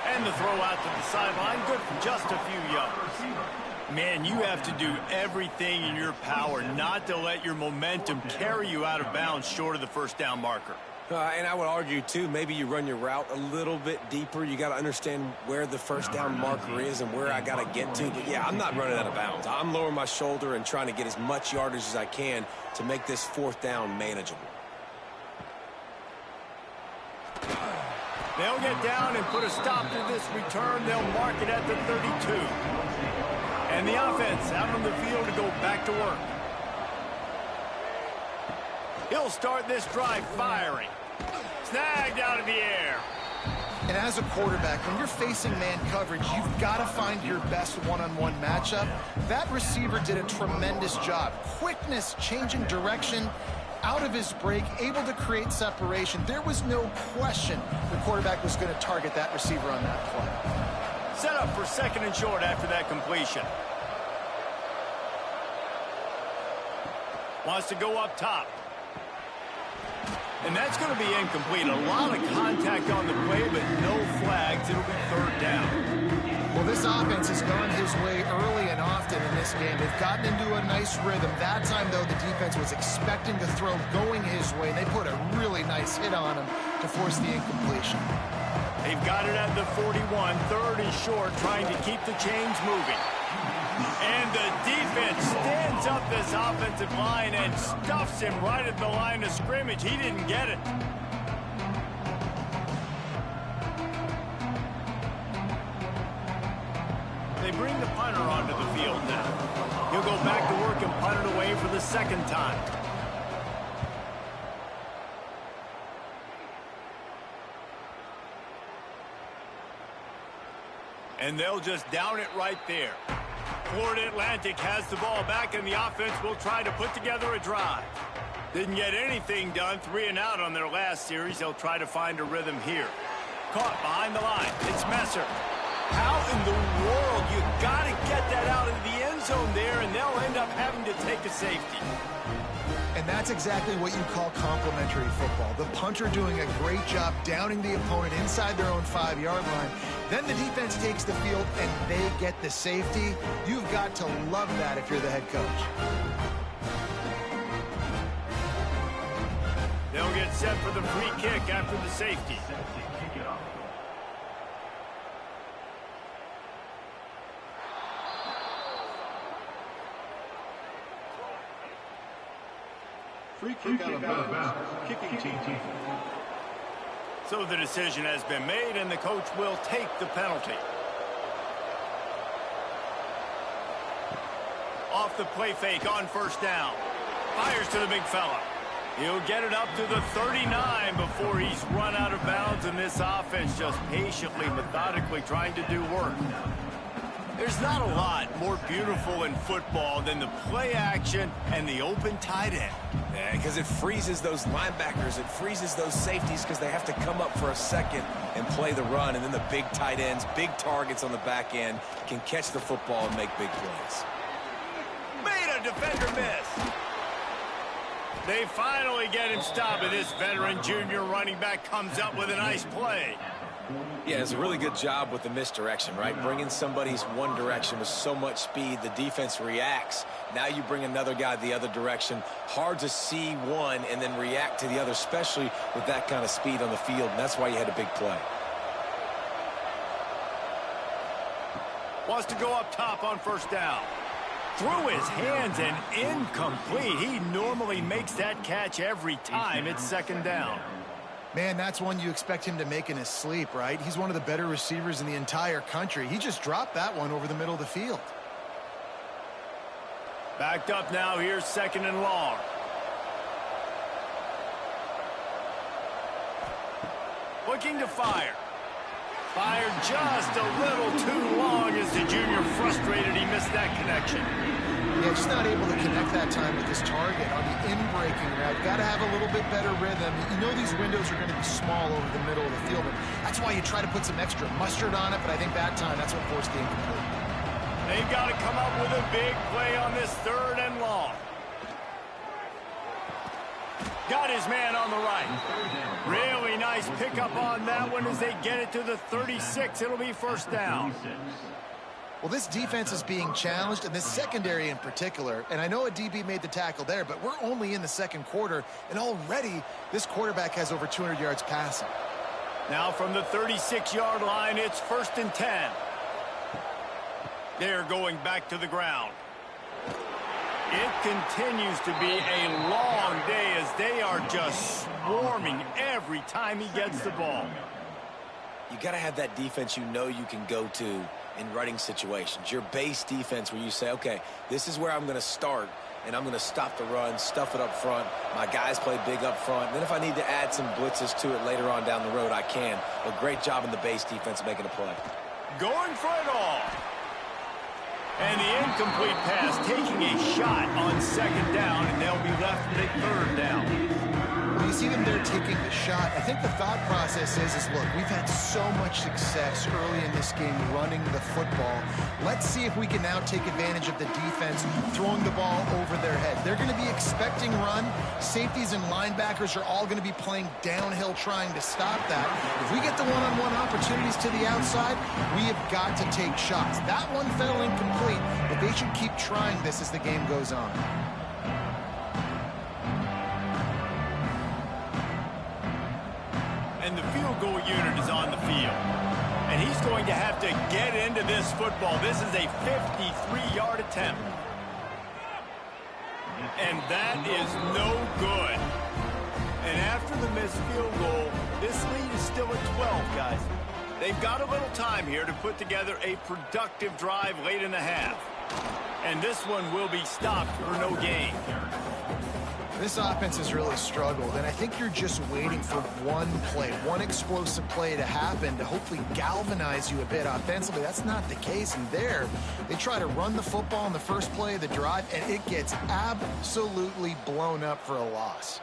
And the throw out to the sideline, good for just a few yards. Man, you have to do everything in your power not to let your momentum carry you out of bounds short of the first down marker. And I would argue, too, maybe you run your route a little bit deeper. You got to understand where the first down marker is and where I got to get to. But, yeah, I'm not running out of bounds. I'm lowering my shoulder and trying to get as much yardage as I can to make this fourth down manageable. They'll get down and put a stop to this return. They'll mark it at the 32. And the offense out on the field to go back to work. He'll start this drive firing. Snagged out of the air. And as a quarterback, when you're facing man coverage, you've got to find your best one-on-one matchup. That receiver did a tremendous job. Quickness, changing direction, out of his break, able to create separation. There was no question the quarterback was going to target that receiver on that play. Set up for second and short after that completion. Wants to go up top. And that's going to be incomplete. A lot of contact on the play, but no flags. It'll be third down. Well, this offense has gone his way early and often in this game. They've gotten into a nice rhythm. That time, though, the defense was expecting the throw going his way. They put a really nice hit on him to force the incompletion. They've got it at the 41. Third and short, trying to keep the chains moving. And the defense stands up this offensive line and stuffs him right at the line of scrimmage. He didn't get it. They bring the punter onto the field now. He'll go back to work and punt it away for the second time. And they'll just down it right there. Florida Atlantic has the ball back, and the offense will try to put together a drive. Didn't get anything done, 3 and out on their last series. They'll try to find a rhythm here. Caught behind the line. It's Messer. How in the world? You got to get that out of the end zone there, and they'll end up having to take a safety. And that's exactly what you call complementary football. The punter doing a great job downing the opponent inside their own 5-yard line. Then the defense takes the field and they get the safety. You've got to love that if you're the head coach. They'll get set for the free kick after the safety. Free kick out of bounds. Kicking team. So the decision has been made, and the coach will take the penalty. Off the play fake on first down. Fires to the big fella. He'll get it up to the 39 before he's run out of bounds, and this offense just patiently, methodically trying to do work. There's not a lot more beautiful in football than the play action and the open tight end. Yeah, because it freezes those linebackers. It freezes those safeties because they have to come up for a second and play the run. And then the big tight ends, big targets on the back end can catch the football and make big plays. Made a defender miss. They finally get him stopped, and this veteran junior running back comes up with a nice play. Yeah, it's a really good job with the misdirection, right? Bringing somebody's one direction with so much speed, the defense reacts. Now you bring another guy the other direction. Hard to see one and then react to the other, especially with that kind of speed on the field, and that's why you had a big play. Wants to go up top on first down. Through his hands and incomplete. He normally makes that catch every time. It's second down. Man, that's one you expect him to make in his sleep, right? He's one of the better receivers in the entire country. He just dropped that one over the middle of the field. Backed up now. Here's second and long. Looking to fire. Fired just a little too long as the junior frustrated. He missed that connection. Yeah, just not able to connect that time with his target on the in-breaking route. Got to have a little bit better rhythm. You know these windows are going to be small over the middle of the field. And that's why you try to put some extra mustard on it, but I think that time that's what forced the incomplete. They've got to come up with a big play on this third and long. Got his man on the right. Really nice Nice pickup on that one as they get it to the 36. It'll be first down. Well, this defense is being challenged, and this secondary in particular, and I know a DB made the tackle there, but we're only in the second quarter, and already this quarterback has over 200 yards passing. Now from the 36-yard line, it's 1st and 10. They're going back to the ground. It continues to be a long day as they are just swarming every time he gets the ball. You got to have that defense you know you can go to in running situations. Your base defense where you say, okay, this is where I'm going to start, and I'm going to stop the run, stuff it up front. My guys play big up front. And then if I need to add some blitzes to it later on down the road, I can. A great job in the base defense making a play. Going for it all. And the incomplete pass taking a shot on 2nd down, and they'll be left with a 3rd down. When you see them there taking the shot, I think the thought process is look, we've had so much success early in this game running the football. Let's see if we can now take advantage of the defense throwing the ball over their head. They're going to be expecting run. Safeties and linebackers are all going to be playing downhill trying to stop that. If we get the one-on-one opportunities to the outside, we have got to take shots. That one fell incomplete, but they should keep trying this as the game goes on. And the field goal unit is on the field. And he's going to have to get into this football. This is a 53-yard attempt. And that is no good. And after the missed field goal, this lead is still at 12, guys. They've got a little time here to put together a productive drive late in the half. And this one will be stopped for no gain. This offense has really struggled, and I think you're just waiting for one play, one explosive play to happen to hopefully galvanize you a bit offensively. That's not the case, and there, they try to run the football in the first play of the drive, and it gets absolutely blown up for a loss.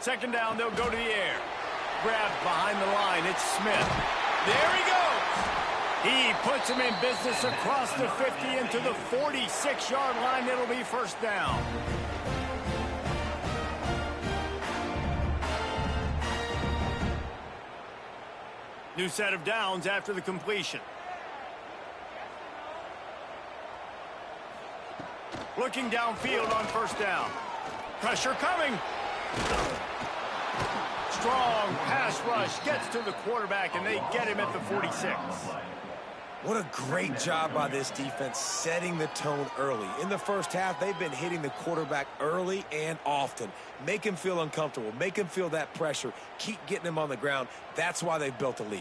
2nd down, they'll go to the air. Grabbed behind the line, it's Smith. There he goes! He puts him in business across the 50 into the 46-yard line. It'll be first down. New set of downs after the completion. Looking downfield on 1st down. Pressure coming. Strong pass rush gets to the quarterback, and they get him at the 46. What a great job by this defense setting the tone early. In the first half, they've been hitting the quarterback early and often. Make him feel uncomfortable. Make him feel that pressure. Keep getting him on the ground. That's why they've built a lead.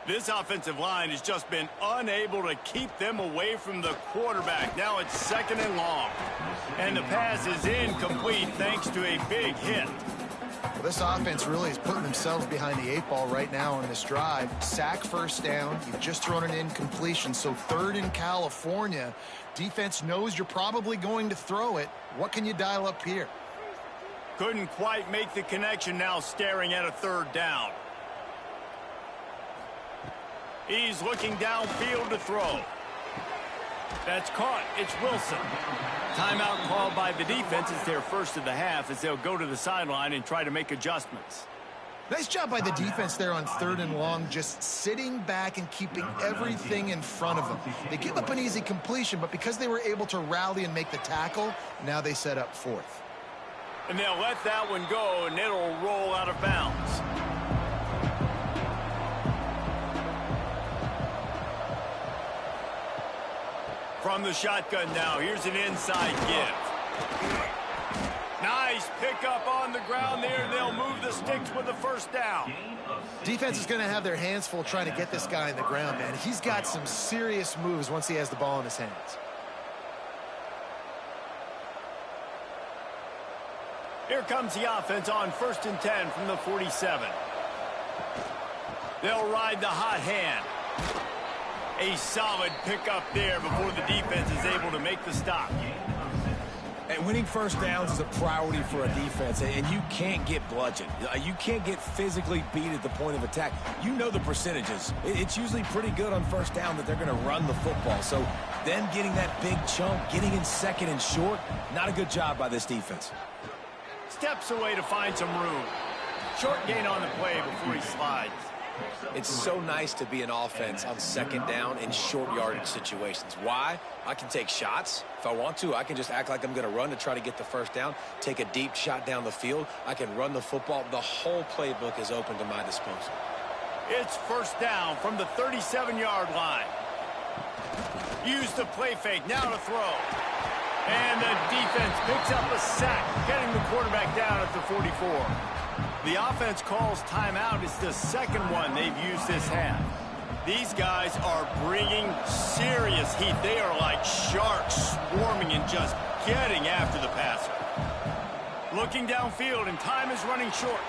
This offensive line has just been unable to keep them away from the quarterback. Now it's 2nd and long. And the pass is incomplete thanks to a big hit. Well, this offense really is putting themselves behind the 8 ball right now on this drive. Sack 1st down. You've just thrown an incompletion, so 3rd in California. Defense knows you're probably going to throw it. What can you dial up here? Couldn't quite make the connection, now staring at a 3rd down. He's looking downfield to throw. That's caught. It's Wilson. Timeout called by the defense. It's their first of the half as they'll go to the sideline and try to make adjustments. Nice job by the defense there on 3rd and long, just sitting back and keeping everything in front of them. They give up an easy completion, but because they were able to rally and make the tackle, now they set up 4th. And they'll let that one go, and it'll roll out of bounds. From the shotgun now, here's an inside give. Nice pickup on the ground there. They'll move the sticks with the 1st down. Defense is going to have their hands full trying to get this guy in the ground, man. He's got some serious moves once he has the ball in his hands. Here comes the offense on 1st and 10 from the 47. They'll ride the hot hand. A solid pickup there before the defense is able to make the stop. And winning 1st downs is a priority for a defense, and you can't get bludgeoned. You can't get physically beat at the point of attack. You know the percentages. It's usually pretty good on 1st down that they're going to run the football. So them getting that big chunk, getting in 2nd and short, not a good job by this defense. Steps away to find some room. Short gain on the play before he slides. It's so nice to be an offense on second down in short yardage situations. Why? I can take shots. If I want to, I can just act like I'm going to run to try to get the first down, take a deep shot down the field. I can run the football. The whole playbook is open to my disposal. It's first down from the 37-yard line. Use the play fake, now to throw. And the defense picks up a sack, getting the quarterback down at the 44. The offense calls timeout. It's the second one they've used this half. These guys are bringing serious heat. They are like sharks swarming and just getting after the passer. Looking downfield, and time is running short.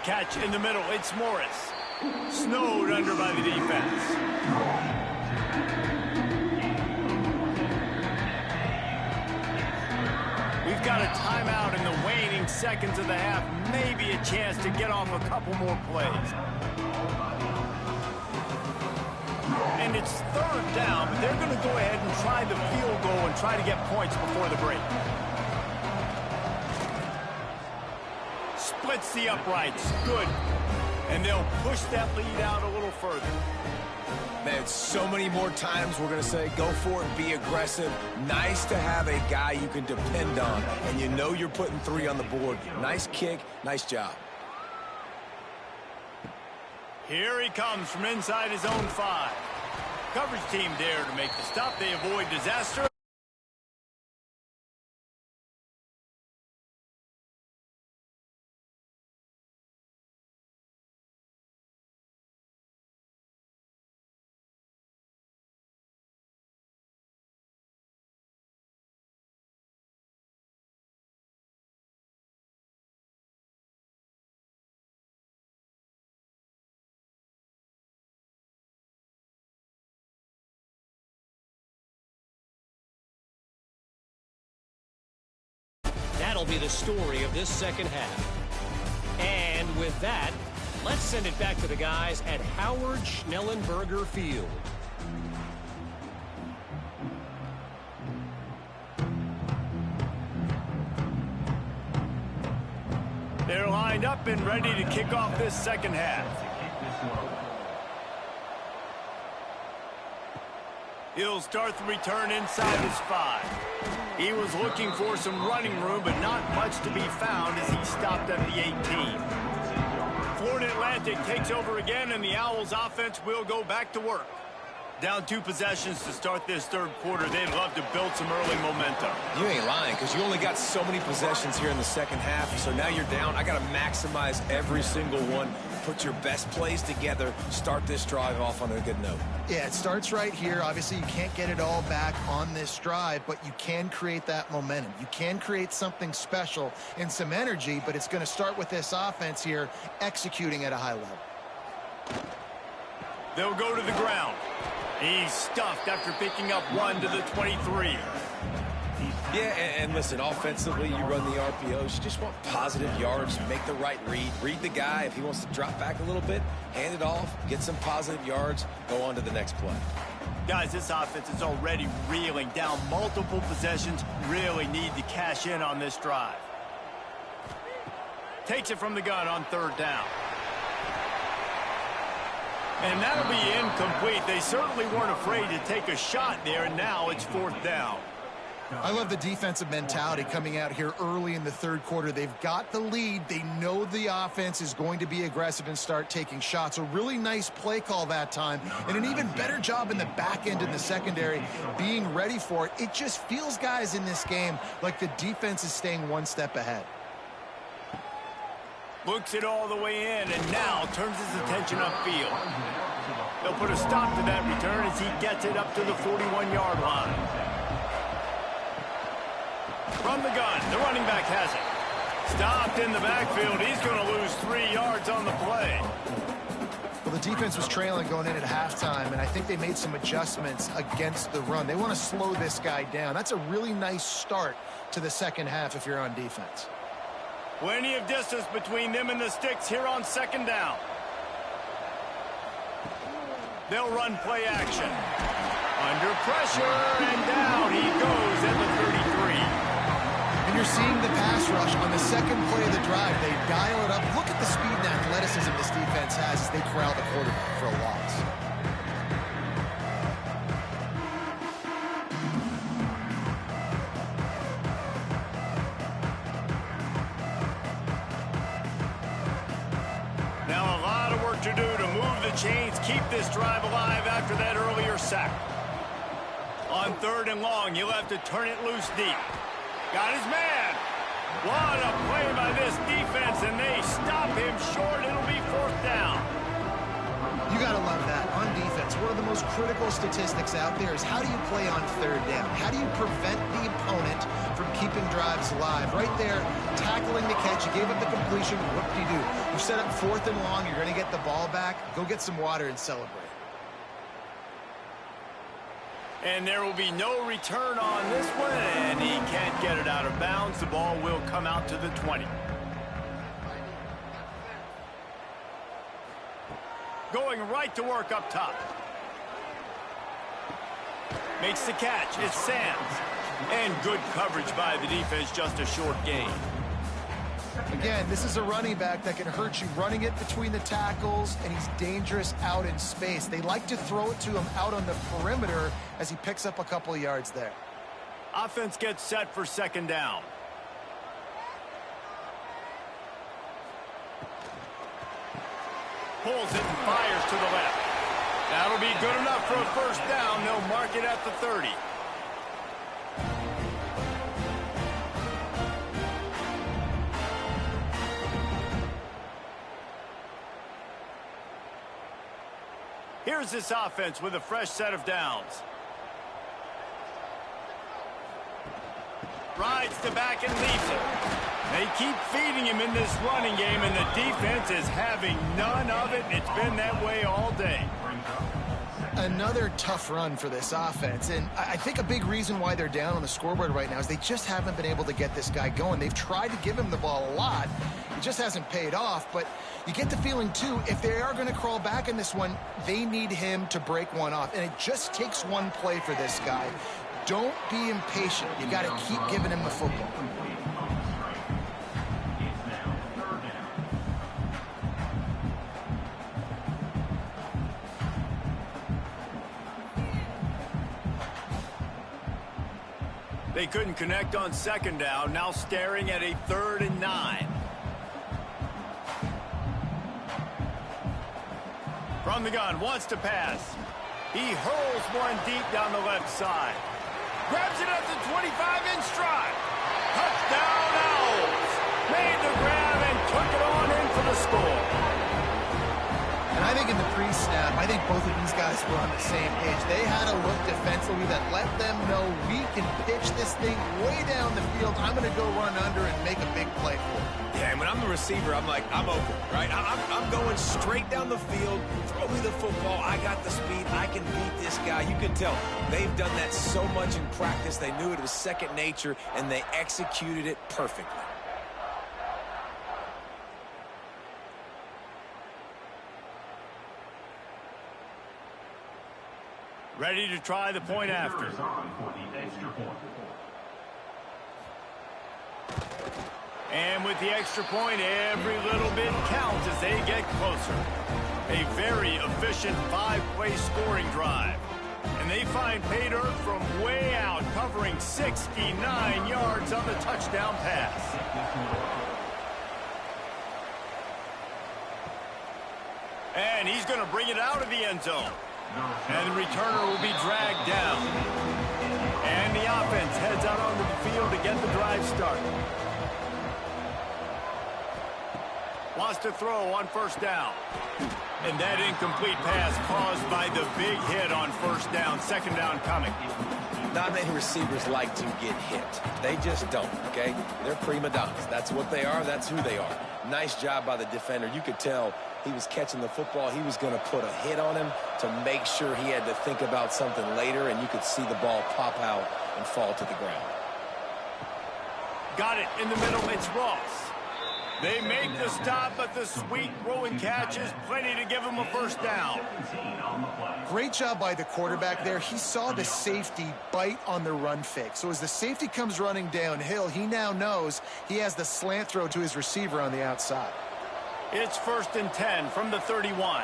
Catch in the middle. It's Morris. Snowed under by the defense. We've got a timeout in the waning seconds of the half. Maybe a chance to get off a couple more plays. And it's third down, but they're going to go ahead and try the field goal and try to get points before the break. Splits the uprights. Good. And they'll push that lead out a little further. Man, so many more times we're going to say go for it, be aggressive. Nice to have a guy you can depend on, and you know you're putting 3 on the board. Nice kick, nice job. Here he comes from inside his own 5. Coverage team there to make the stop. They avoid disaster. That'll be the story of this second half. And with that, let's send it back to the guys at Howard Schnellenberger Field. They're lined up and ready to kick off this second half. He'll start the return inside his 5. He was looking for some running room, but not much to be found as he stopped at the 18. Florida Atlantic takes over again, and the Owls offense will go back to work. Down 2 possessions to start this third quarter. They'd love to build some early momentum. You ain't lying, because you only got so many possessions here in the second half, so now you're down. I got to maximize every single one. Put your best plays together. Start this drive off on a good note. Yeah, it starts right here. Obviously, you can't get it all back on this drive, but you can create that momentum. You can create something special and some energy, but it's going to start with this offense here executing at a high level. They'll go to the ground. He's stuffed after picking up 1 to the 23. Yeah, and listen, offensively, you run the RPOs. You just want positive yards, make the right read. Read the guy. If he wants to drop back a little bit, hand it off, get some positive yards, go on to the next play. Guys, this offense is already reeling down multiple possessions. Really need to cash in on this drive. Takes it from the gun on third down. And that'll be incomplete. They certainly weren't afraid to take a shot there, and now it's fourth down. I love the defensive mentality coming out here early in the third quarter. They've got the lead. They know the offense is going to be aggressive and start taking shots. A really nice play call that time, and an even better job in the back end in the secondary being ready for it. It just feels, guys, in this game like the defense is staying one step ahead. Looks it all the way in, and now turns his attention upfield. They'll put a stop to that return as he gets it up to the 41-yard line. From the gun, the running back has it. Stopped in the backfield. He's going to lose 3 yards on the play. Well, the defense was trailing going in at halftime, and I think they made some adjustments against the run. They want to slow this guy down. That's a really nice start to the second half if you're on defense. Plenty of distance between them and the sticks here on second down. They'll run play action. Under pressure, and down he goes at the 33. And You're seeing the pass rush on the second play of the drive. They dial it up. Look at the speed and athleticism this defense has as they corral the quarterback for a loss. Now a lot of work to do to move the chains, keep this drive alive after that earlier sack. On 3rd and long, he'll have to turn it loose deep. Got his man. What a play by this defense, and they stop him short. It'll be 4th down. You got to love that. On defense, one of the most critical statistics out there is how do you play on 3rd down? How do you prevent the opponent from keeping drives alive? Right there, tackling the catch. You gave up the completion. Whoop-de-doo. You set up 4th and long. You're going to get the ball back. Go get some water and celebrate. And there will be no return on this one, and he can't get it out of bounds. The ball will come out to the 20. Going right to work up top. Makes the catch. It's Sands. And good coverage by the defense, just a short gain. Again, this is a running back that can hurt you running it between the tackles, and he's dangerous out in space. They like to throw it to him out on the perimeter as he picks up a couple of yards there. Offense gets set for 2nd down. Pulls it and fires to the left. That'll be good enough for a 1st down. They'll mark it at the 30. Here's this offense with a fresh set of downs. Rides to back and leaves it. They keep feeding him in this running game, and the defense is having none of it. It's been that way all day. Another tough run for this offense, and I think a big reason why they're down on the scoreboard right now is they just haven't been able to get this guy going. They've tried to give him the ball a lot. It just hasn't paid off, but you get the feeling, too, if they are going to crawl back in this one, they need him to break one off, and it just takes one play for this guy. Don't be impatient. You got to keep giving him the football. They couldn't connect on 2nd down, now staring at a 3rd and 9. From the gun, wants to pass. He hurls one deep down the left side. Grabs it at the 25 in stride. Touchdown, Owls. Made the grab and took it on in for the score. And I think in the pre-snap, I think both of these guys were on the same page. They had a look defensively that let them know we can pitch this thing way down the field. I'm going to go run under and make a big play for it. Yeah, and when I'm the receiver, I'm like, I'm open, right? I'm going straight down the field. Throw me the football. I got the speed. I can beat this guy. You can tell they've done that so much in practice. They knew it was second nature, and they executed it perfectly. Ready to try the point after. And with the extra point, every little bit counts as they get closer. A very efficient 5-play scoring drive. And they find pay dirt from way out, covering 69 yards on the touchdown pass. And he's going to bring it out of the end zone. And the returner will be dragged down. And the offense heads out onto the field to get the drive started. Wants to throw on 1st down. And that incomplete pass caused by the big hit on 1st down. 2nd down coming. Not many receivers like to get hit. They just don't, okay? They're prima donnas. That's what they are. That's who they are. Nice job by the defender. You could tell he was catching the football. He was going to put a hit on him to make sure he had to think about something later, and you could see the ball pop out and fall to the ground. Got it in the middle. It's Ross. They make the stop, but the sweet throwing catch is plenty to give him a first down. Great job by the quarterback there. He saw the safety bite on the run fake. So as the safety comes running downhill, he now knows he has the slant throw to his receiver on the outside. It's 1st and 10 from the 31.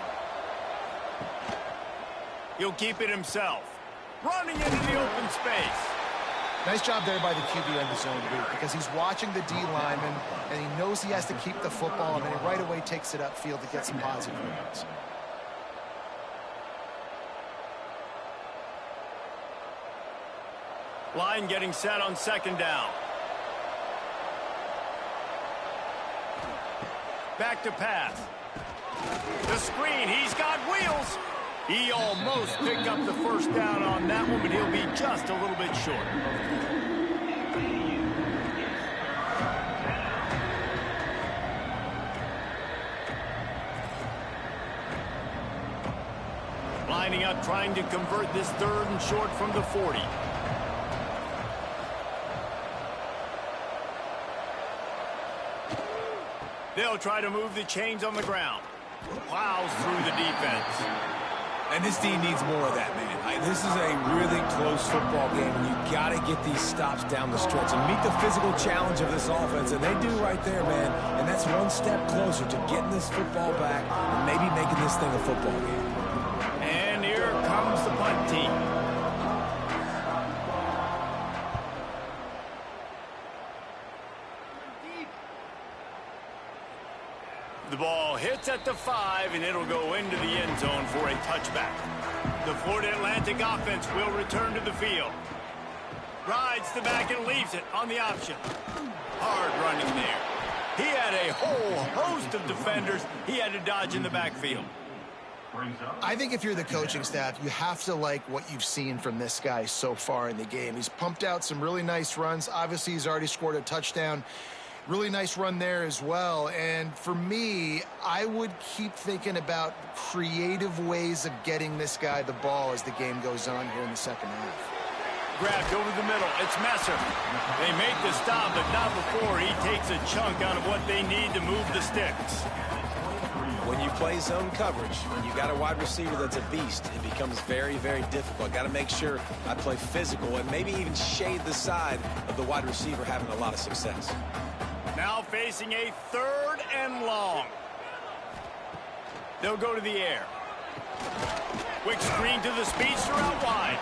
He'll keep it himself. Running into the open space. Nice job there by the QB on the zone read because he's watching the D lineman and he knows he has to keep the football, and then he right away takes it upfield to get some positive yards. Line getting set on 2nd down. Back to pass. The screen, he's got wheels. He almost picked up the first down on that one, but he'll be just a little bit short. Lining up, trying to convert this 3rd and short from the 40. They'll try to move the chains on the ground. Plows through the defense. And this team needs more of that, man. This is a really close football game, and you got to get these stops down the stretch and meet the physical challenge of this offense, and they do right there, man. And that's one step closer to getting this football back and maybe making this thing a football game. And here comes the punt team. The ball hits at the 5, and it'll go into the end zone for a touchback. The Florida Atlantic offense will return to the field. Rides the back and leaves it on the option. Hard running there. He had a whole host of defenders he had to dodge in the backfield. I think if you're the coaching staff, you have to like what you've seen from this guy so far in the game. He's pumped out some really nice runs. Obviously, he's already scored a touchdown. Really nice run there as well. And for me, I would keep thinking about creative ways of getting this guy the ball as the game goes on here in the 2nd half. Grabbed over the middle. It's Messer. They make the stop, but not before he takes a chunk out of what they need to move the sticks. When you play zone coverage, when you got a wide receiver that's a beast, it becomes very, very difficult. Got to make sure I play physical and maybe even shade the side of the wide receiver having a lot of success. Now facing a 3rd and long. They'll go to the air. Quick screen to the speedster out wide.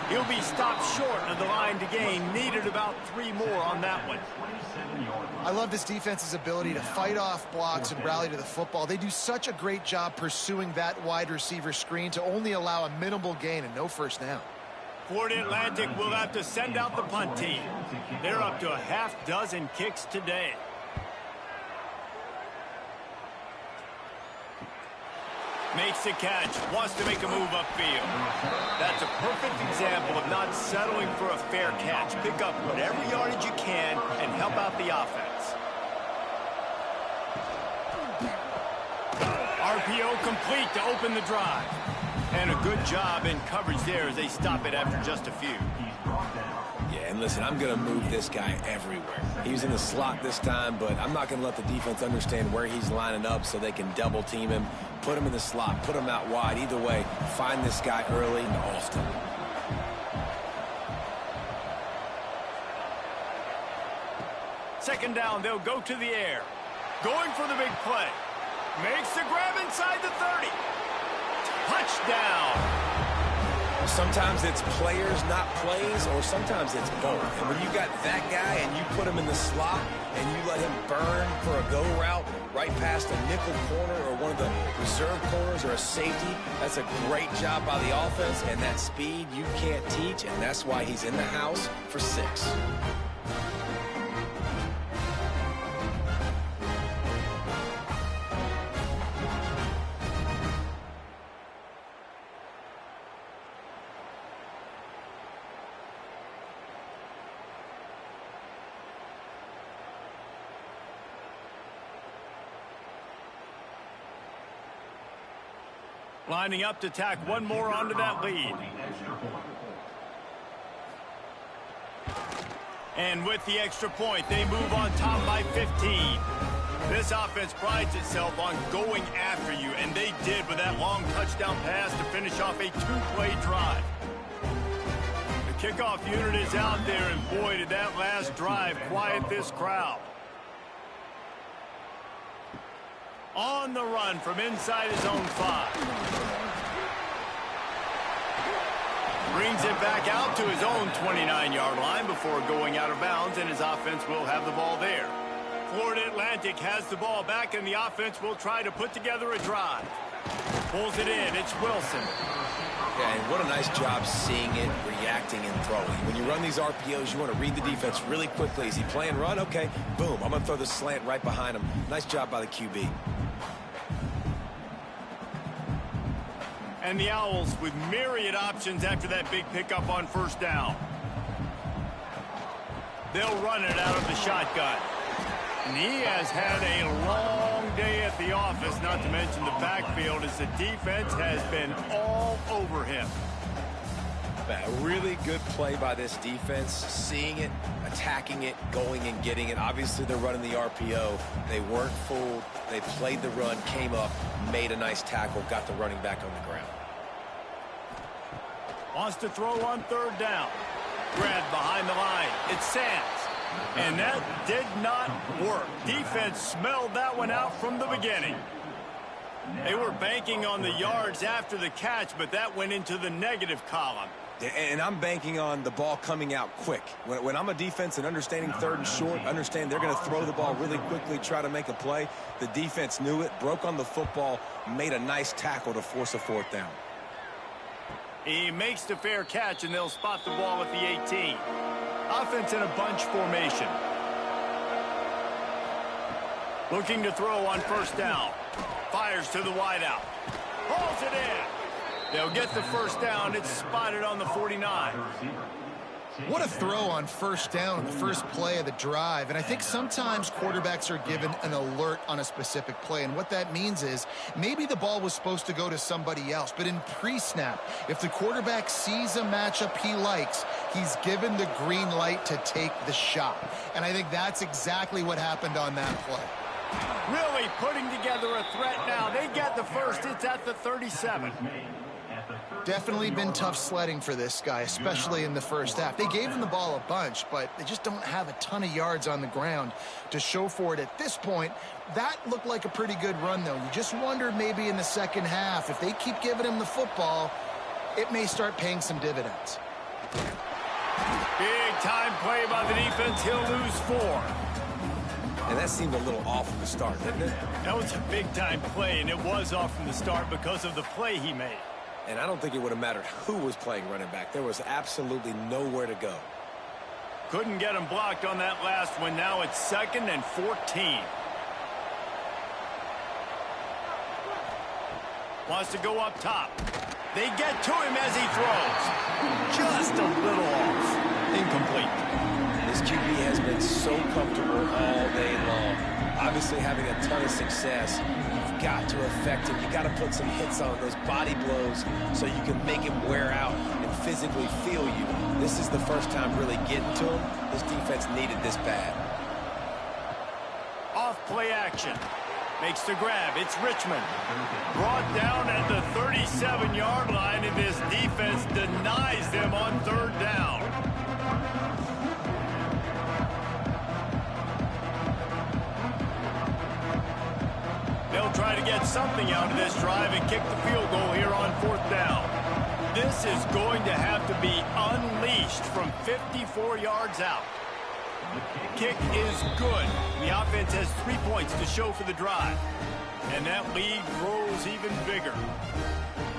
He'll be stopped short of the line to gain. Needed about 3 more on that one. I love this defense's ability to fight off blocks and rally to the football. They do such a great job pursuing that wide receiver screen to only allow a minimal gain and no first down. Florida Atlantic will have to send out the punt team. They're up to a half dozen kicks today. Makes the catch, wants to make a move upfield. That's a perfect example of not settling for a fair catch. Pick up whatever yardage you can and help out the offense. RPO complete to open the drive. And a good job in coverage there as they stop it after just a few. Yeah, and listen, I'm going to move this guy everywhere. He was in the slot this time, but I'm not going to let the defense understand where he's lining up so they can double team him, put him in the slot, put him out wide. Either way, find this guy early and often. Second down, they'll go to the air. Going for the big play. Makes the grab inside the 30. Touchdown. Sometimes it's players, not plays, or sometimes it's both. And when you got that guy and you put him in the slot and you let him burn for a go route right past a nickel corner or one of the reserve corners or a safety, that's a great job by the offense, and that speed you can't teach, and that's why he's in the house for 6. Lining up to tack one more onto that lead. And with the extra point, they move on top by 15. This offense prides itself on going after you, and they did with that long touchdown pass to finish off a two-play drive. The kickoff unit is out there, and boy, did that last drive quiet this crowd. On the run from inside his own 5. Brings it back out to his own 29-yard line before going out of bounds, and his offense will have the ball there. Florida Atlantic has the ball back, and the offense will try to put together a drive. Pulls it in. It's Wilson. Yeah, and what a nice job seeing it, reacting, and throwing. When you run these RPOs, you want to read the defense really quickly. Is he playing run? Okay, boom. I'm going to throw the slant right behind him. Nice job by the QB. And the Owls with myriad options after that big pickup on first down. They'll run it out of the shotgun. And he has had a long day at the office, not to mention the backfield, as the defense has been all over him. A really good play by this defense, seeing it, attacking it, going and getting it. Obviously, they're running the RPO. They weren't fooled. They played the run, came up, made a nice tackle, got the running back on the ground. Wants to throw on third down. Grabbed behind the line. It's Sands. And that did not work. Defense smelled that one out from the beginning. They were banking on the yards after the catch, but that went into the negative column. And I'm banking on the ball coming out quick. When I'm a defense and understanding third and short, understand they're going to throw the ball really quickly, try to make a play. The defense knew it, broke on the football, made a nice tackle to force a fourth down. He makes the fair catch, and they'll spot the ball at the 18. Offense in a bunch formation. Looking to throw on first down. Fires to the wideout. Hauls it in. They'll get the first down. It's spotted on the 49. What a throw on first down, the first play of the drive. And I think sometimes quarterbacks are given an alert on a specific play. And what that means is maybe the ball was supposed to go to somebody else. But in pre-snap, if the quarterback sees a matchup he likes, he's given the green light to take the shot. And I think that's exactly what happened on that play. Really putting together a threat now. They get the first. It's at the 37. Definitely been tough sledding for this guy, especially in the first half. They gave him the ball a bunch, but they just don't have a ton of yards on the ground to show for it at this point. That looked like a pretty good run, though. You just wondered maybe in the second half, if they keep giving him the football, it may start paying some dividends. Big time play by the defense. He'll lose 4. And that seemed a little off from the start, didn't it? That was a big-time play, and it was off from the start because of the play he made. And I don't think it would have mattered who was playing running back. There was absolutely nowhere to go. Couldn't get him blocked on that last one. Now it's 2nd and 14. Wants to go up top. They get to him as he throws. Just a little off. Incomplete. This QB has been so comfortable all day long. Obviously having a ton of success. You've got to affect him. You've got to put some hits on those body blows so you can make him wear out and physically feel you. This is the first time really getting to him. This defense needed this bad. Off play action. Makes the grab. It's Richmond. Brought down at the 37-yard line, and this defense denies them on third down. They'll try to get something out of this drive and kick the field goal here on fourth down. This is going to have to be unleashed from 54 yards out. Kick is good. The offense has 3 points to show for the drive. And that lead grows even bigger.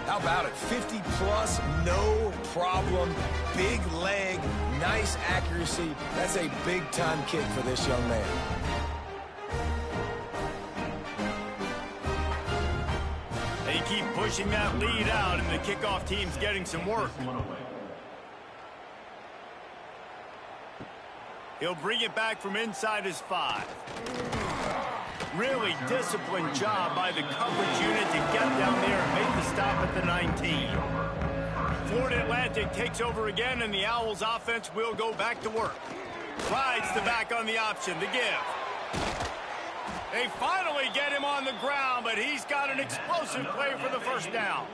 How about it? 50-plus, no problem. Big leg, nice accuracy. That's a big-time kick for this young man. They keep pushing that lead out, and the kickoff team's getting some work. He'll bring it back from inside his 5. Really disciplined job by the coverage unit to get down there and make the stop at the 19. Florida Atlantic takes over again, and the Owls offense will go back to work. Rides the back on the option, the give. They finally get him on the ground, but he's got an explosive play for the first down.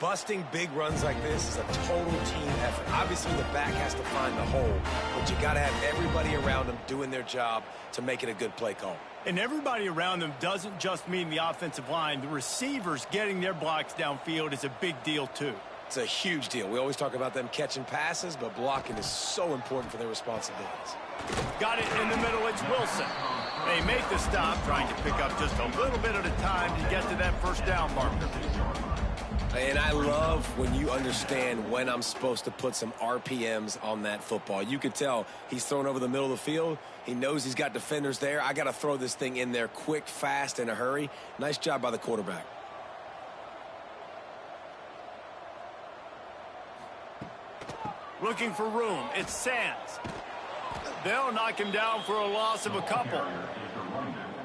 Busting big runs like this is a total team effort. Obviously, the back has to find the hole, but you got to have everybody around them doing their job to make it a good play call. And everybody around them doesn't just mean the offensive line. The receivers getting their blocks downfield is a big deal, too. It's a huge deal. We always talk about them catching passes, but blocking is so important for their responsibilities. Got it in the middle. It's Wilson. They make the stop, trying to pick up just a little bit at a time to get to that first down marker. And I love when you understand when I'm supposed to put some RPMs on that football. You can tell he's thrown over the middle of the field. He knows he's got defenders there. I got to throw this thing in there quick, fast, in a hurry. Nice job by the quarterback. Looking for room. It's Sands. They'll knock him down for a loss of a couple.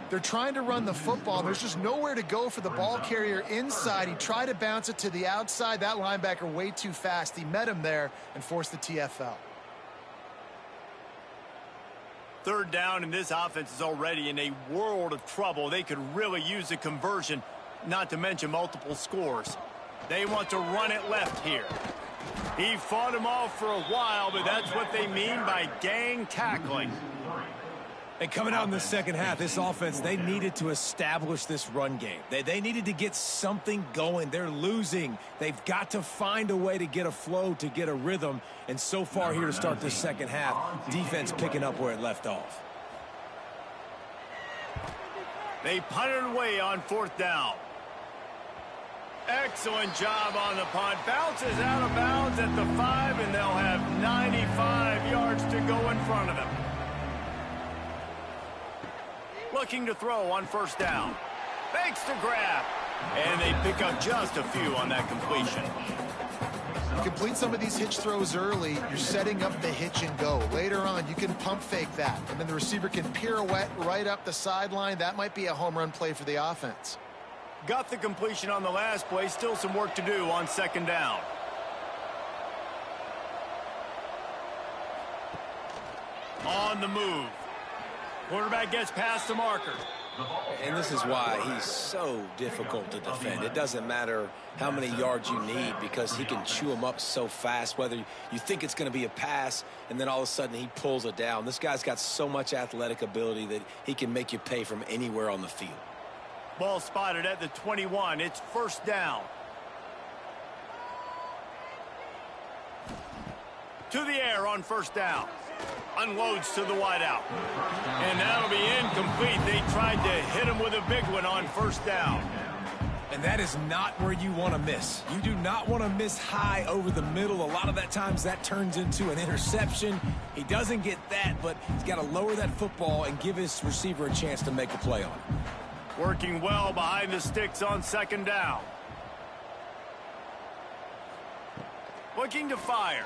They're trying to run the football. There's just nowhere to go for the ball carrier inside. He tried to bounce it to the outside. That linebacker way too fast. He met him there and forced the TFL. Third down, and this offense is already in a world of trouble. They could really use a conversion, not to mention multiple scores. They want to run it left here. He fought him off for a while, but that's what they mean by gang tackling. And coming out in the second half, this offense, they needed to establish this run game. They needed to get something going. They're losing. They've got to find a way to get a flow, to get a rhythm. And so far here to start this second half, defense picking up where it left off. They punted away on fourth down. Excellent job on the punt. Bounces out of bounds at the 5, and they'll have 95 yards to go in front of them. Looking to throw on first down. Fakes to grab. And they pick up just a few on that completion. You complete some of these hitch throws early, you're setting up the hitch and go. Later on, you can pump fake that, and then the receiver can pirouette right up the sideline. That might be a home run play for the offense. Got the completion on the last play. Still some work to do on second down. On the move. Quarterback gets past the marker. And this is why he's so difficult to defend. It doesn't matter how many yards you need because he can chew them up so fast, whether you think it's going to be a pass and then all of a sudden he pulls it down. This guy's got so much athletic ability that he can make you pay from anywhere on the field. Ball spotted at the 21. It's first down. To the air on first down. Unloads to the wideout. And that'll be incomplete. They tried to hit him with a big one on first down. And that is not where you want to miss. You do not want to miss high over the middle. A lot of that times that turns into an interception. He doesn't get that, but he's got to lower that football and give his receiver a chance to make a play on it. Working well behind the sticks on second down. Looking to fire.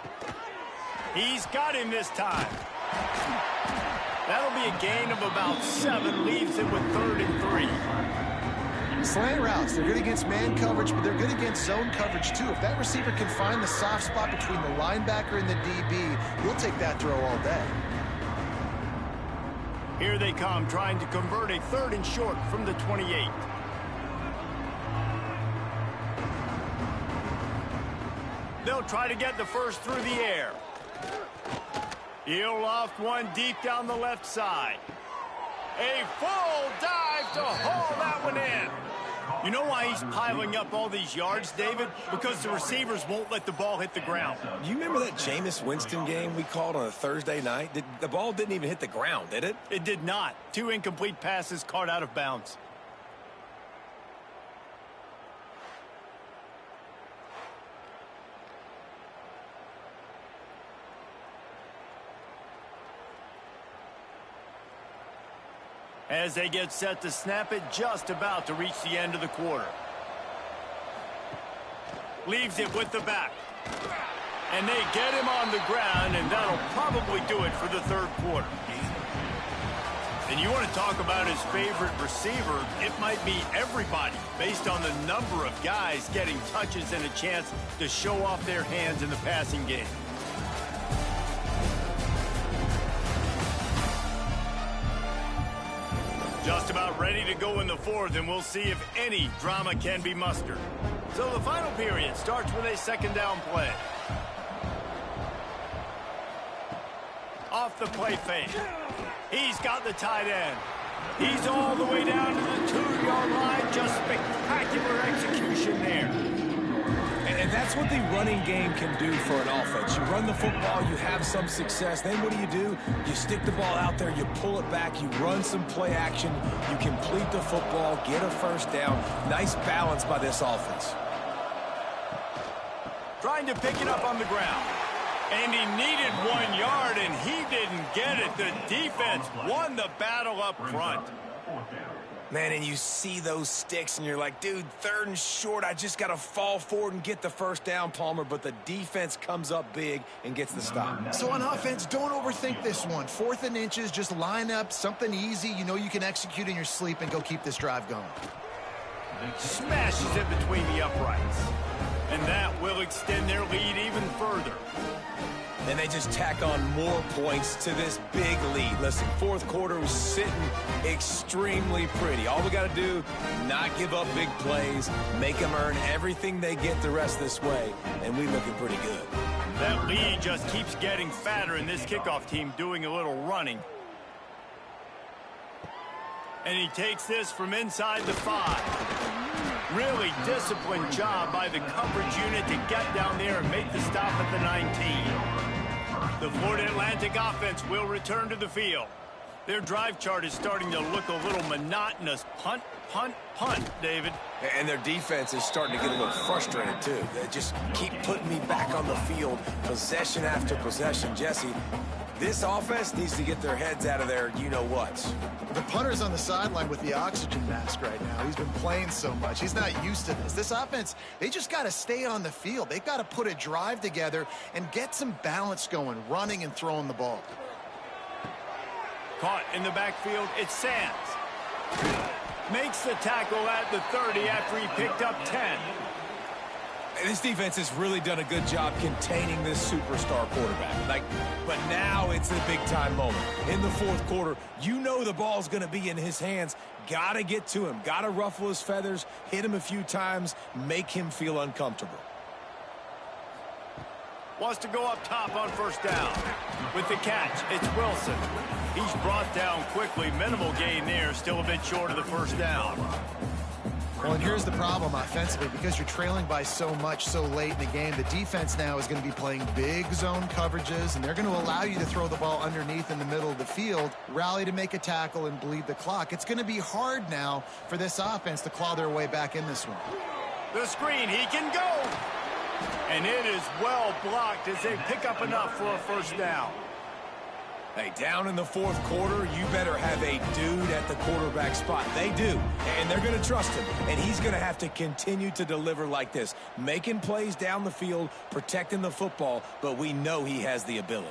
He's got him this time. That'll be a gain of about 7. Leaves it with 3rd and 3. Slant routes, they're good against man coverage, but they're good against zone coverage too. If that receiver can find the soft spot between the linebacker and the DB, you'll take that throw all day. Here they come, trying to convert a 3rd and short from the 28. They'll try to get the first through the air. He'll loft one deep down the left side. A full dive to haul that one in. You know why he's piling up all these yards, David? Because the receivers won't let the ball hit the ground. Do you remember that Jameis Winston game we called on a Thursday night? The ball didn't even hit the ground, did it? It did not. 2 incomplete passes caught out of bounds. As they get set to snap it, just about to reach the end of the quarter. Leaves it with the back. And they get him on the ground, and that'll probably do it for the 3rd quarter. And you want to talk about his favorite receiver, it might be everybody, based on the number of guys getting touches and a chance to show off their hands in the passing game. about ready to go in the fourth, and we'll see if any drama can be mustered. So the final period starts with a second down play. Off the play fake. He's got the tight end. He's all the way down to the 2-yard line. Just spectacular execution there. And that's what the running game can do for an offense. You run the football, you have some success. Then what do? You stick the ball out there, you pull it back, you run some play action, you complete the football, get a first down. Nice balance by this offense. Trying to pick it up on the ground. And he needed 1 yard, and he didn't get it. The defense won the battle up front. Man, and you see those sticks, and you're like, dude, 3rd and short, I just got to fall forward and get the first down, Palmer. But the defense comes up big and gets the stop. So on offense, don't overthink this one. 4th and inches, just line up something easy you know you can execute in your sleep and go keep this drive going. Smashes it between the uprights. And that will extend their lead even further. And they just tack on more points to this big lead. Listen, 4th quarter was sitting extremely pretty. All we got to do, not give up big plays, make them earn everything they get the rest this way, and we looking pretty good. That lead just keeps getting fatter, and this kickoff team doing a little running. And he takes this from inside the 5. Really disciplined job by the coverage unit to get down there and make the stop at the 19. The Florida Atlantic offense will return to the field. Their drive chart is starting to look a little monotonous. Punt, punt, punt, David. And their defense is starting to get a little frustrated, too. They just keep putting me back on the field, possession after possession. Jesse, this offense needs to get their heads out of their you-know-whats. The punter's on the sideline with the oxygen mask right now. He's been playing so much. He's not used to this. This offense, they just got to stay on the field. They've got to put a drive together and get some balance going, running and throwing the ball. Caught in the backfield, it's Sands. Makes the tackle at the 30 after he picked up 10. And this defense has really done a good job containing this superstar quarterback. But now it's a big-time moment. In the 4th quarter, you know the ball's going to be in his hands. Got to get to him. Got to ruffle his feathers, hit him a few times, make him feel uncomfortable. Wants to go up top on first down. With the catch, it's Wilson. He's brought down quickly. Minimal gain there, still a bit short of the first down. Well, and here's the problem offensively. Because you're trailing by so much so late in the game, the defense now is going to be playing big zone coverages, and they're going to allow you to throw the ball underneath in the middle of the field, rally to make a tackle, and bleed the clock. It's going to be hard now for this offense to claw their way back in this one. The screen, he can go! And it is well blocked as they pick up enough for a first down. Hey, down in the 4th quarter, you better have a dude at the quarterback spot. They do, and they're going to trust him. And he's going to have to continue to deliver like this, making plays down the field, protecting the football, but we know he has the ability.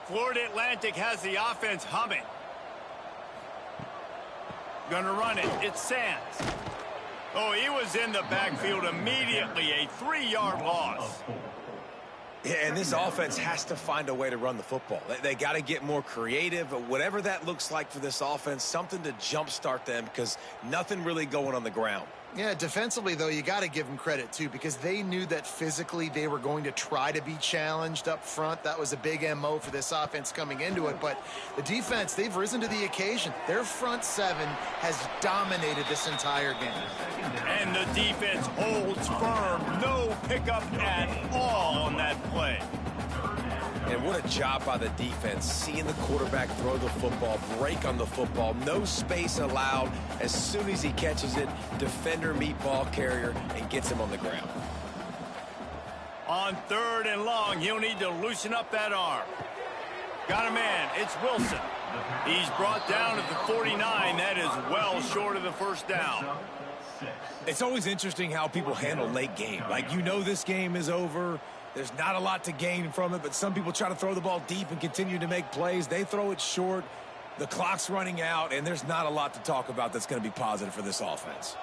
Florida Atlantic has the offense humming. Gonna run it, it's Sands. Oh, he was in the backfield immediately, a 3-yard loss. Yeah, and this offense has to find a way to run the football. They got to get more creative, whatever that looks like for this offense, something to jumpstart them because nothing really going on the ground. Yeah, defensively, though, you got to give them credit, too, because they knew that physically they were going to try to be challenged up front. That was a big MO for this offense coming into it. But the defense, they've risen to the occasion. Their front 7 has dominated this entire game. And the defense holds firm. No pickup at all on that play. And what a job by the defense, seeing the quarterback throw the football, break on the football, no space allowed. As soon as he catches it, defender meet ball carrier and gets him on the ground. On 3rd and long, he'll need to loosen up that arm. Got a man, it's Wilson. He's brought down at the 49. That is well short of the first down. It's always interesting how people handle late game. Like, you know this game is over. There's not a lot to gain from it, but some people try to throw the ball deep and continue to make plays. They throw it short. The clock's running out, and there's not a lot to talk about that's going to be positive for this offense.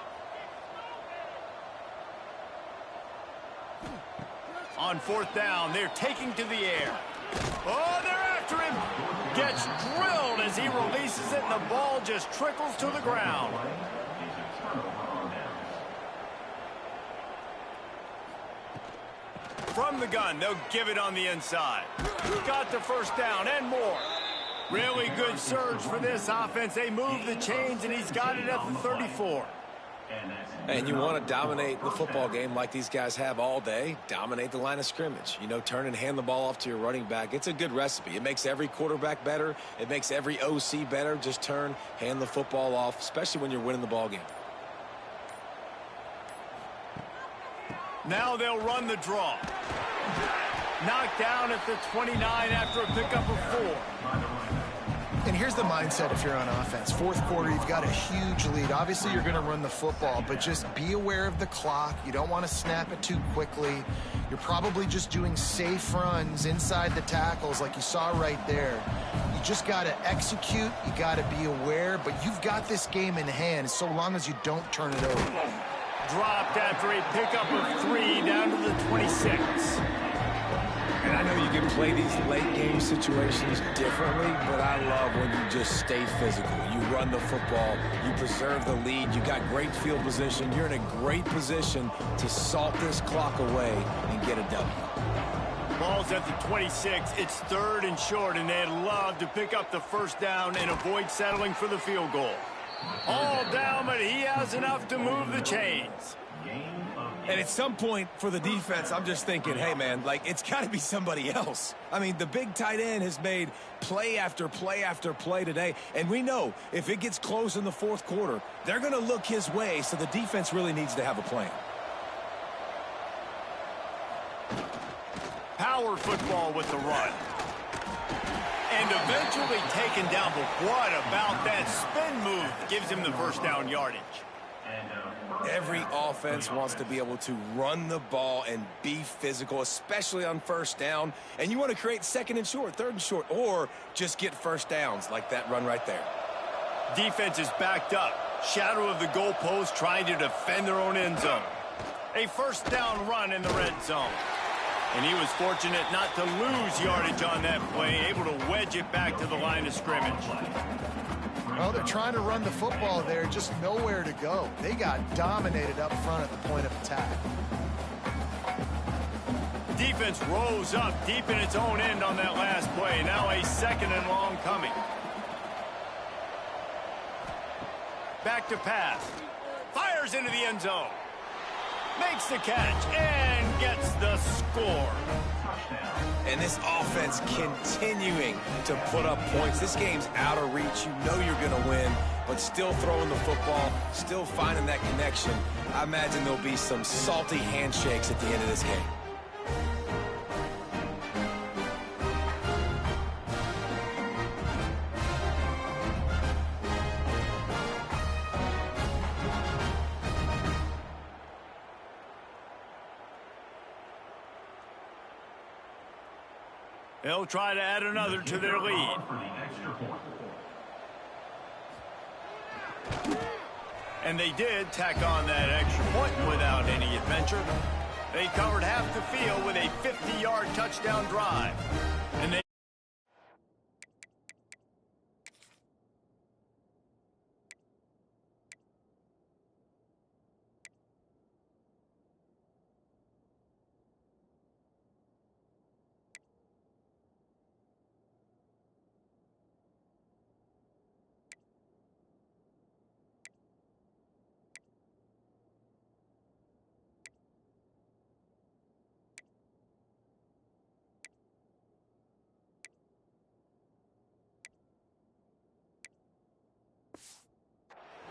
On 4th down, they're taking to the air. Oh, they're after him. gets drilled as he releases it, and the ball just trickles to the ground. From the gun, they'll give it on the inside. Got the first down and more. Really good surge for this offense. They move the chains, and he's got it at the 34. And you want to dominate the football game like these guys have all day. Dominate the line of scrimmage. You know, turn and hand the ball off to your running back. It's a good recipe. It makes every quarterback better. It makes every OC better. Just turn, hand the football off, especially when you're winning the ball game. Now they'll run the draw. Knocked down at the 29 after a pickup of 4. And here's the mindset if you're on offense. Fourth quarter, you've got a huge lead. Obviously, you're going to run the football, but just be aware of the clock. You don't want to snap it too quickly. You're probably just doing safe runs inside the tackles like you saw right there. You just got to execute. You got to be aware, but you've got this game in hand so long as you don't turn it over. Dropped after a pickup of 3 down to the 26. And I know you can play these late game situations differently, but I love when you just stay physical. You run the football, you preserve the lead, you got great field position, you're in a great position to salt this clock away and get a W. Ball's at the 26. It's 3rd and short, and they'd love to pick up the first down and avoid settling for the field goal. All down, but he has enough to move the chains. And at some point for the defense, I'm just thinking, hey, man, like, it's got to be somebody else. I mean, the big tight end has made play after play after play today. And we know if it gets close in the fourth quarter, they're going to look his way, so the defense really needs to have a plan. Power football with the run. And eventually taken down, but what about that spin move? Gives him the first down yardage. Every offense wants to be able to run the ball and be physical, especially on first down. And you want to create 2nd and short, 3rd and short, or just get first downs like that run right there. Defense is backed up. Shadow of the goalpost trying to defend their own end zone. A first down run in the red zone. And he was fortunate not to lose yardage on that play, able to wedge it back to the line of scrimmage. Well, they're trying to run the football there, just nowhere to go. They got dominated up front at the point of attack. Defense rose up deep in its own end on that last play. Now a 2nd and long coming. Back to pass. Fires into the end zone. Makes the catch and gets the score. And this offense continuing to put up points. This game's out of reach. You know you're going to win, but still throwing the football, still finding that connection. I imagine there'll be some salty handshakes at the end of this game. They'll try to add another to their lead. And they did tack on that extra point without any adventure. They covered half the field with a 50-yard touchdown drive. And they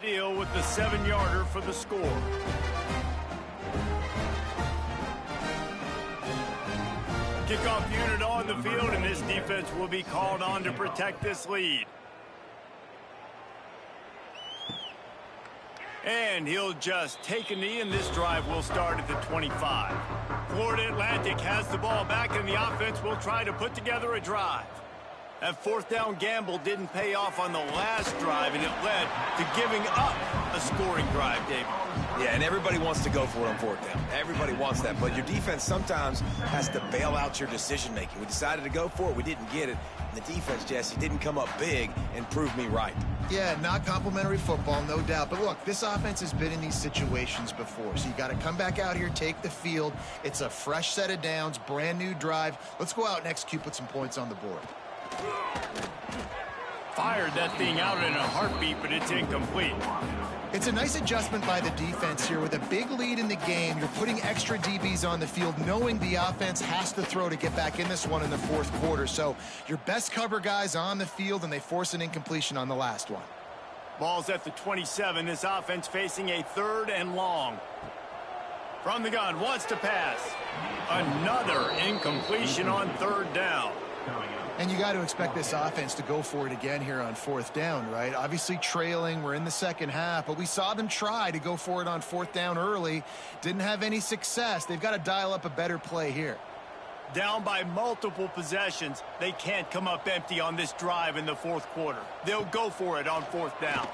deal with the 7-yarder for the score. Kickoff unit on the field, and this defense will be called on to protect this lead. And he'll just take a knee, and this drive will start at the 25. Florida Atlantic has the ball back, and the offense will try to put together a drive. That 4th down gamble didn't pay off on the last drive, and it led to giving up a scoring drive, David. Yeah, and everybody wants to go for it on fourth down. Everybody wants that, but your defense sometimes has to bail out your decision-making. We decided to go for it. We didn't get it. And the defense, Jesse, didn't come up big and prove me right. Yeah, not complimentary football, no doubt. But look, this offense has been in these situations before, so you got to come back out here, take the field. It's a fresh set of downs, brand new drive. Let's go out and execute, put some points on the board. Fired that thing out in a heartbeat, but it's incomplete. It's a nice adjustment by the defense here. With a big lead in the game, you're putting extra DBs on the field, knowing the offense has to throw to get back in this one in the fourth quarter. So your best cover guys on the field, and they force an incompletion on the last one. Ball's at the 27. This offense facing a 3rd and long. From the gun, wants to pass. Another incompletion on 3rd down. And you got to expect this offense to go for it again here on 4th down, right? Obviously trailing, we're in the second half, but we saw them try to go for it on 4th down early. Didn't have any success. They've got to dial up a better play here. Down by multiple possessions, they can't come up empty on this drive in the 4th quarter. They'll go for it on 4th down.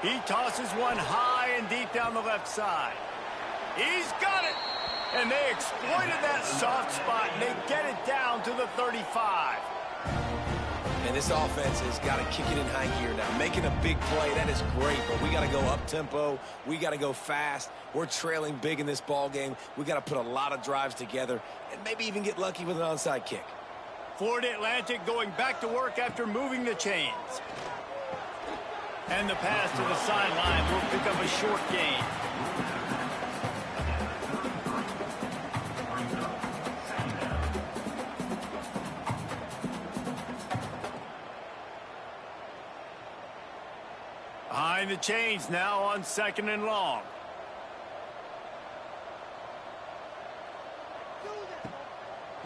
He tosses one high and deep down the left side. He's got it! And they exploited that soft spot, and they get it down to the 35. And this offense has got to kick it in high gear now. Making a big play, that is great, but we got to go up-tempo. We got to go fast. We're trailing big in this ball game. We got to put a lot of drives together and maybe even get lucky with an onside kick. Florida Atlantic going back to work after moving the chains. And the pass to the sideline will pick up a short gain. Behind the chains now on 2nd and long.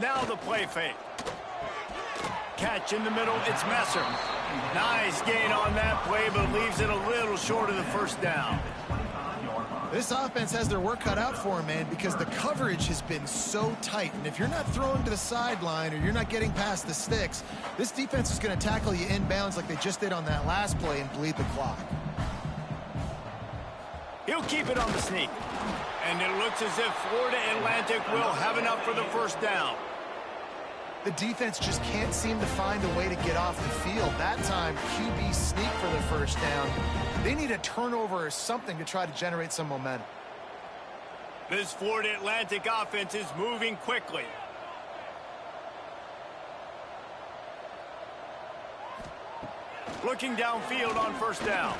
Now the play fake. Catch in the middle, it's Messer. Nice gain on that play, but leaves it a little short of the 1st down. This offense has their work cut out for them, man, because the coverage has been so tight. And if you're not throwing to the sideline or you're not getting past the sticks, this defense is going to tackle you inbounds like they just did on that last play and bleed the clock. He'll keep it on the sneak. And it looks as if Florida Atlantic will have enough for the 1st down. The defense just can't seem to find a way to get off the field. That time, QB sneak for the 1st down. They need a turnover or something to try to generate some momentum. This Florida Atlantic offense is moving quickly. Looking downfield on 1st down.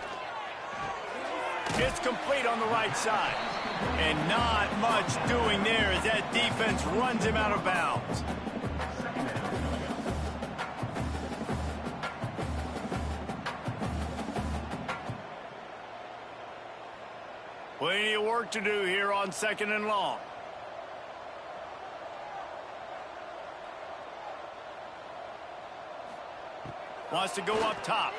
It's complete on the right side. And not much doing there as that defense runs him out of bounds. Plenty of work to do here on 2nd and long. Wants to go up top.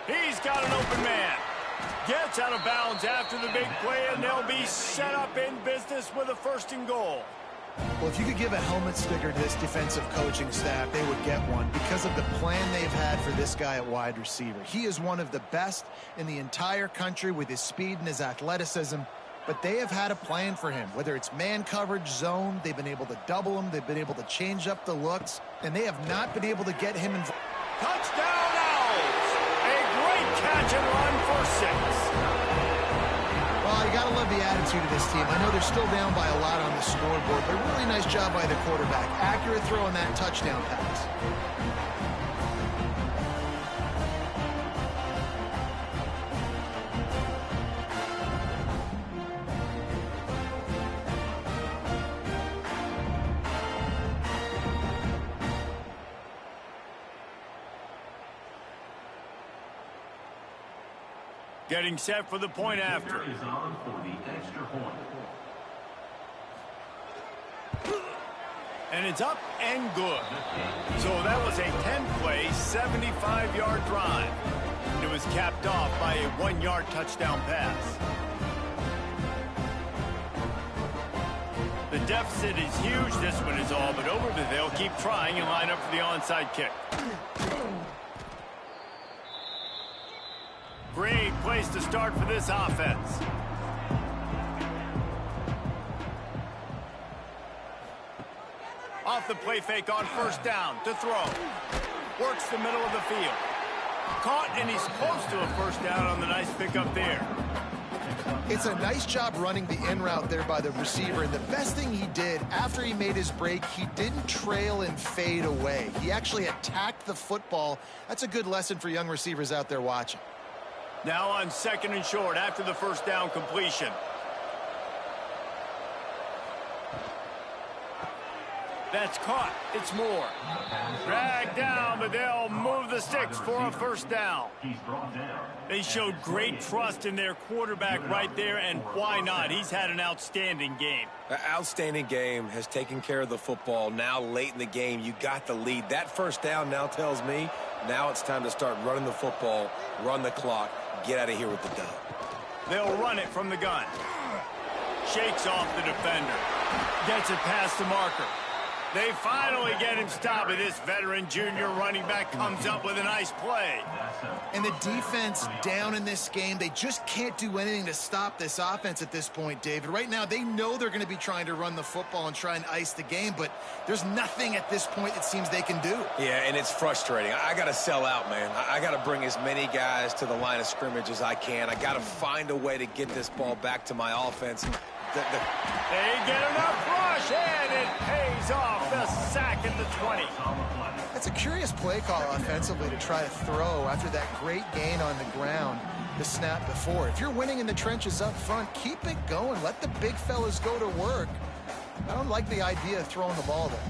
He's got an open man. Gets out of bounds after the big play, and they'll be set up in business with a 1st and goal. Well, if you could give a helmet sticker to this defensive coaching staff, they would get one because of the plan they've had for this guy at wide receiver. He is one of the best in the entire country with his speed and his athleticism, but they have had a plan for him. Whether it's man coverage, zone, they've been able to double him, they've been able to change up the looks, and they have not been able to get him involved. Touchdown, Owls! A great catch and run for 6. Well, you got to love the attitude of this team. I know they're still down by a lot on the scoreboard, but a really nice job by the quarterback. Accurate throw on that touchdown pass. Getting set for the point after. Is on for the extra point. And it's up and good. So that was a 10-play, 75-yard drive. It was capped off by a 1-yard touchdown pass. The deficit is huge. This one is all but over, but they'll keep trying and line up for the onside kick. Great place to start for this offense. Off the play fake on first down to throw. Works the middle of the field. Caught, and he's close to a first down on the nice pickup there. It's a nice job running the in route there by the receiver, and the best thing he did after he made his break, he didn't trail and fade away. He actually attacked the football. That's a good lesson for young receivers out there watching. Now on second and short after the first down completion. That's caught. It's Moore. Dragged down, but they'll move the sticks for a first down. They showed great trust in their quarterback right there, and why not? He's had an outstanding game. An outstanding game, has taken care of the football. Now late in the game, you got the lead. That first down now tells me now it's time to start running the football, run the clock, get out of here with the dub. They'll run it from the gun. Shakes off the defender. Gets it past the marker. They finally get him stopped, but this veteran junior running back comes up with a nice play. And the defense down in this game, they just can't do anything to stop this offense at this point, David. Right now, they know they're going to be trying to run the football and try and ice the game, but there's nothing at this point it seems they can do. Yeah, and it's frustrating. I got to sell out, man. I got to bring as many guys to the line of scrimmage as I can. I got to find a way to get this ball back to my offense. They get enough rush, and it pays off. The sack at the 20. That's a curious play call offensively to try to throw after that great gain on the ground the snap before. If you're winning in the trenches up front, keep it going. Let the big fellas go to work. I don't like the idea of throwing the ball there.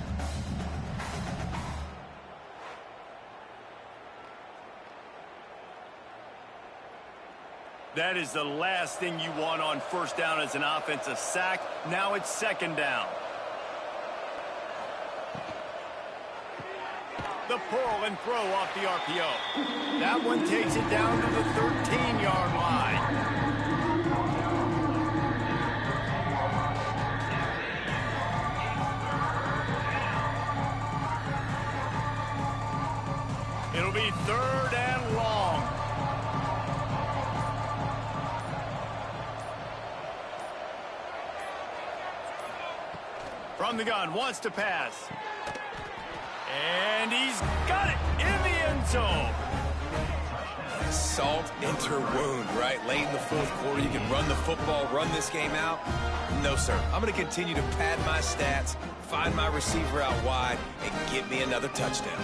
That is the last thing you want on first down as an offensive sack. Now it's second down. The pull and throw off the RPO. That one takes it down to the 13-yard line. It'll be third and long. From the gun, wants to pass. And he's got it in the end zone. Salt into wound, right? Late in the fourth quarter, you can run the football, run this game out. No, sir. I'm going to continue to pad my stats, find my receiver out wide, and get me another touchdown.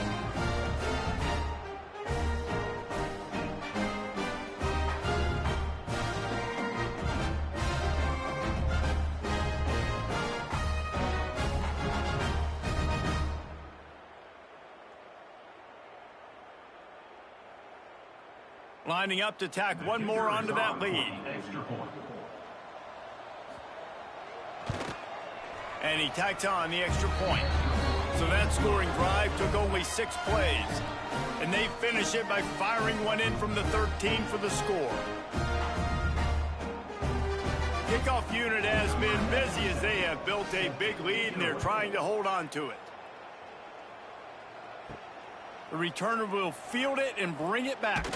Lining up to tack one more onto that lead. And he tacked on the extra point. So that scoring drive took only 6 plays. And they finish it by firing one in from the 13 for the score. Kickoff unit has been busy as they have built a big lead and they're trying to hold on to it. The returner will field it and bring it back.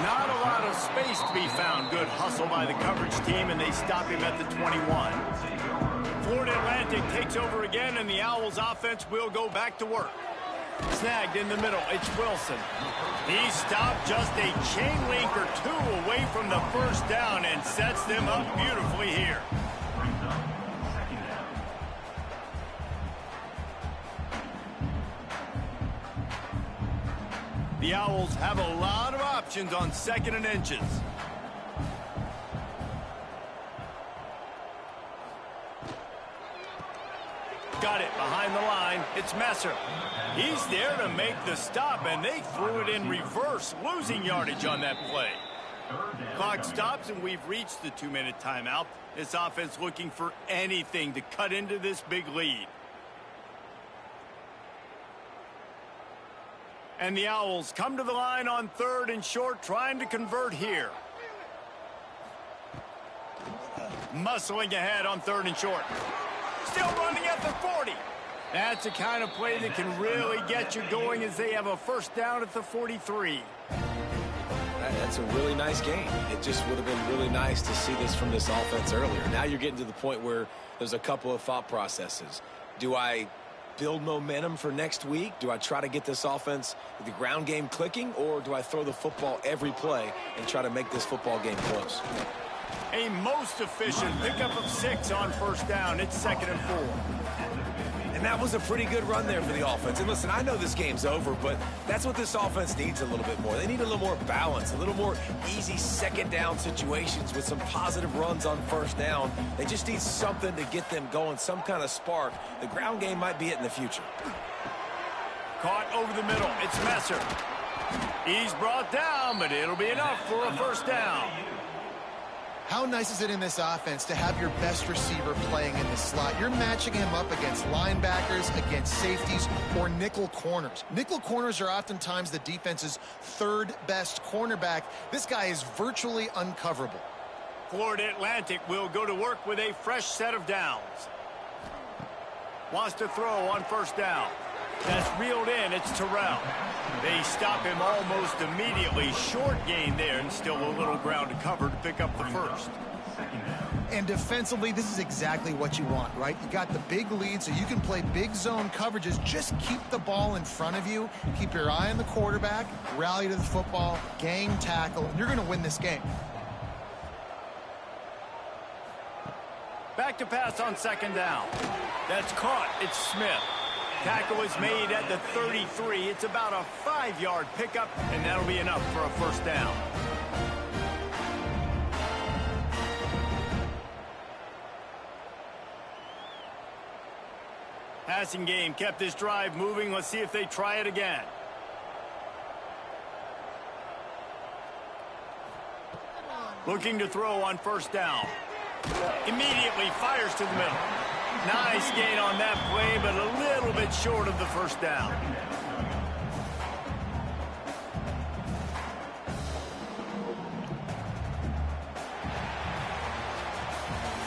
Not a lot of space to be found. Good hustle by the coverage team, and they stop him at the 21. Florida Atlantic takes over again, and the Owls offense will go back to work. Snagged in the middle, it's Wilson. He stopped just a chain link or two away from the first down and sets them up beautifully here. The Owls have a lot of options on second and inches. Got it behind the line. It's Messer. He's there to make the stop, and they threw it in reverse, losing yardage on that play. Clock stops, and we've reached the 2-minute timeout. This offense looking for anything to cut into this big lead. And the Owls come to the line on third and short, trying to convert here. Muscling ahead on third and short. Still running at the 40. That's the kind of play that can really get you going as they have a first down at the 43. That's a really nice game. It just would have been really nice to see this from this offense earlier. Now you're getting to the point where there's a couple of thought processes. Do I build momentum for next week? Do I try to get this offense, the ground game clicking, or do I throw the football every play and try to make this football game close? A most efficient pickup of 6 on first down. It's 2nd and 4. And that was a pretty good run there for the offense. And listen, I know this game's over, but that's what this offense needs a little bit more. They need a little more balance, a little more easy second down situations with some positive runs on first down. They just need something to get them going, some kind of spark. The ground game might be it in the future. Caught over the middle. It's Messer. He's brought down, but it'll be enough for a first down. How nice is it in this offense to have your best receiver playing in the slot? You're matching him up against linebackers, against safeties, or nickel corners. Nickel corners are oftentimes the defense's third best cornerback. This guy is virtually uncoverable. Florida Atlantic will go to work with a fresh set of downs. Wants to throw on first down. That's reeled in. It's Terrell. They stop him almost immediately. Short gain there, and still a little ground to cover to pick up the first. And defensively, this is exactly what you want, right? You got the big lead, so you can play big zone coverages. Just keep the ball in front of you. Keep your eye on the quarterback. Rally to the football. Gang tackle. And you're going to win this game. Back to pass on second down. That's caught. It's Smith. Tackle is made at the 33. It's about a 5-yard pickup, and that'll be enough for a first down. Passing game kept this drive moving. Let's see if they try it again. Looking to throw on first down. Immediately fires to the middle. Nice gain on that play, but a little bit short of the first down.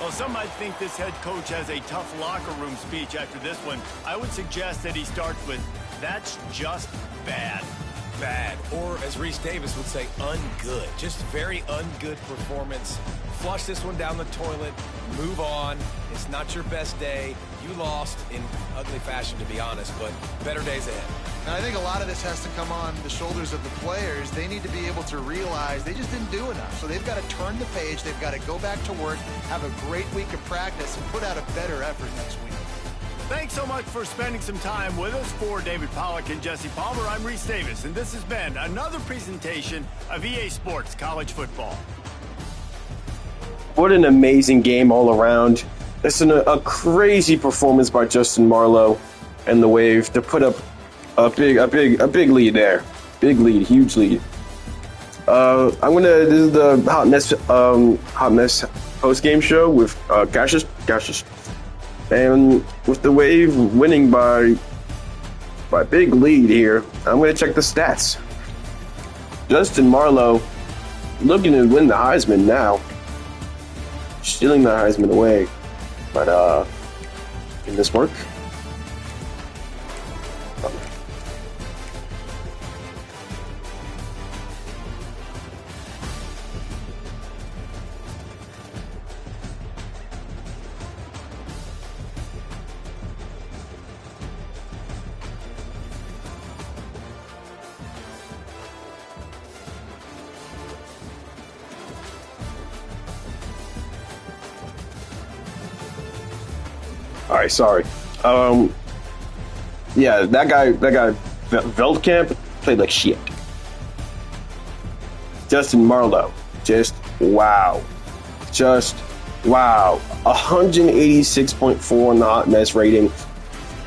Well, some might think this head coach has a tough locker room speech after this one. I would suggest that he starts with, "That's just bad." Bad, or as Reese Davis would say, ungood. Just very ungood performance. Flush this one down the toilet, move on. It's not your best day. You lost in ugly fashion, to be honest, but better days ahead. And I think a lot of this has to come on the shoulders of the players. They need to be able to realize they just didn't do enough. So they've got to turn the page. They've got to go back to work, have a great week of practice, and put out a better effort next week. Thanks so much for spending some time with us. For David Pollack and Jesse Palmer, I'm Reese Davis, and this has been another presentation of EA Sports College Football. What an amazing game all around. It's a crazy performance by Justin Marlowe and the Wave to put up a big lead there. Big lead, huge lead. This is the Hot Mess post-game show with Cassius. And with the Wave winning by big lead here, I'm going to check the stats. Justin Marlowe looking to win the Heisman now. Stealing the Heisman away. But, can this work? All right, sorry. Yeah, that guy, Veldkamp played like shit. Justin Marlowe, just wow. 186.4 on the Hot Mess rating,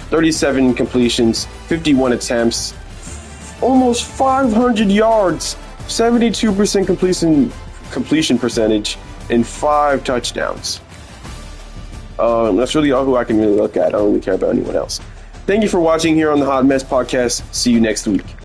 37 completions, 51 attempts, almost 500 yards, 72% completion percentage, and 5 touchdowns. That's really all who I can really look at. I don't really care about anyone else. Thank you for watching here on the Hot Mess Podcast. See you next week.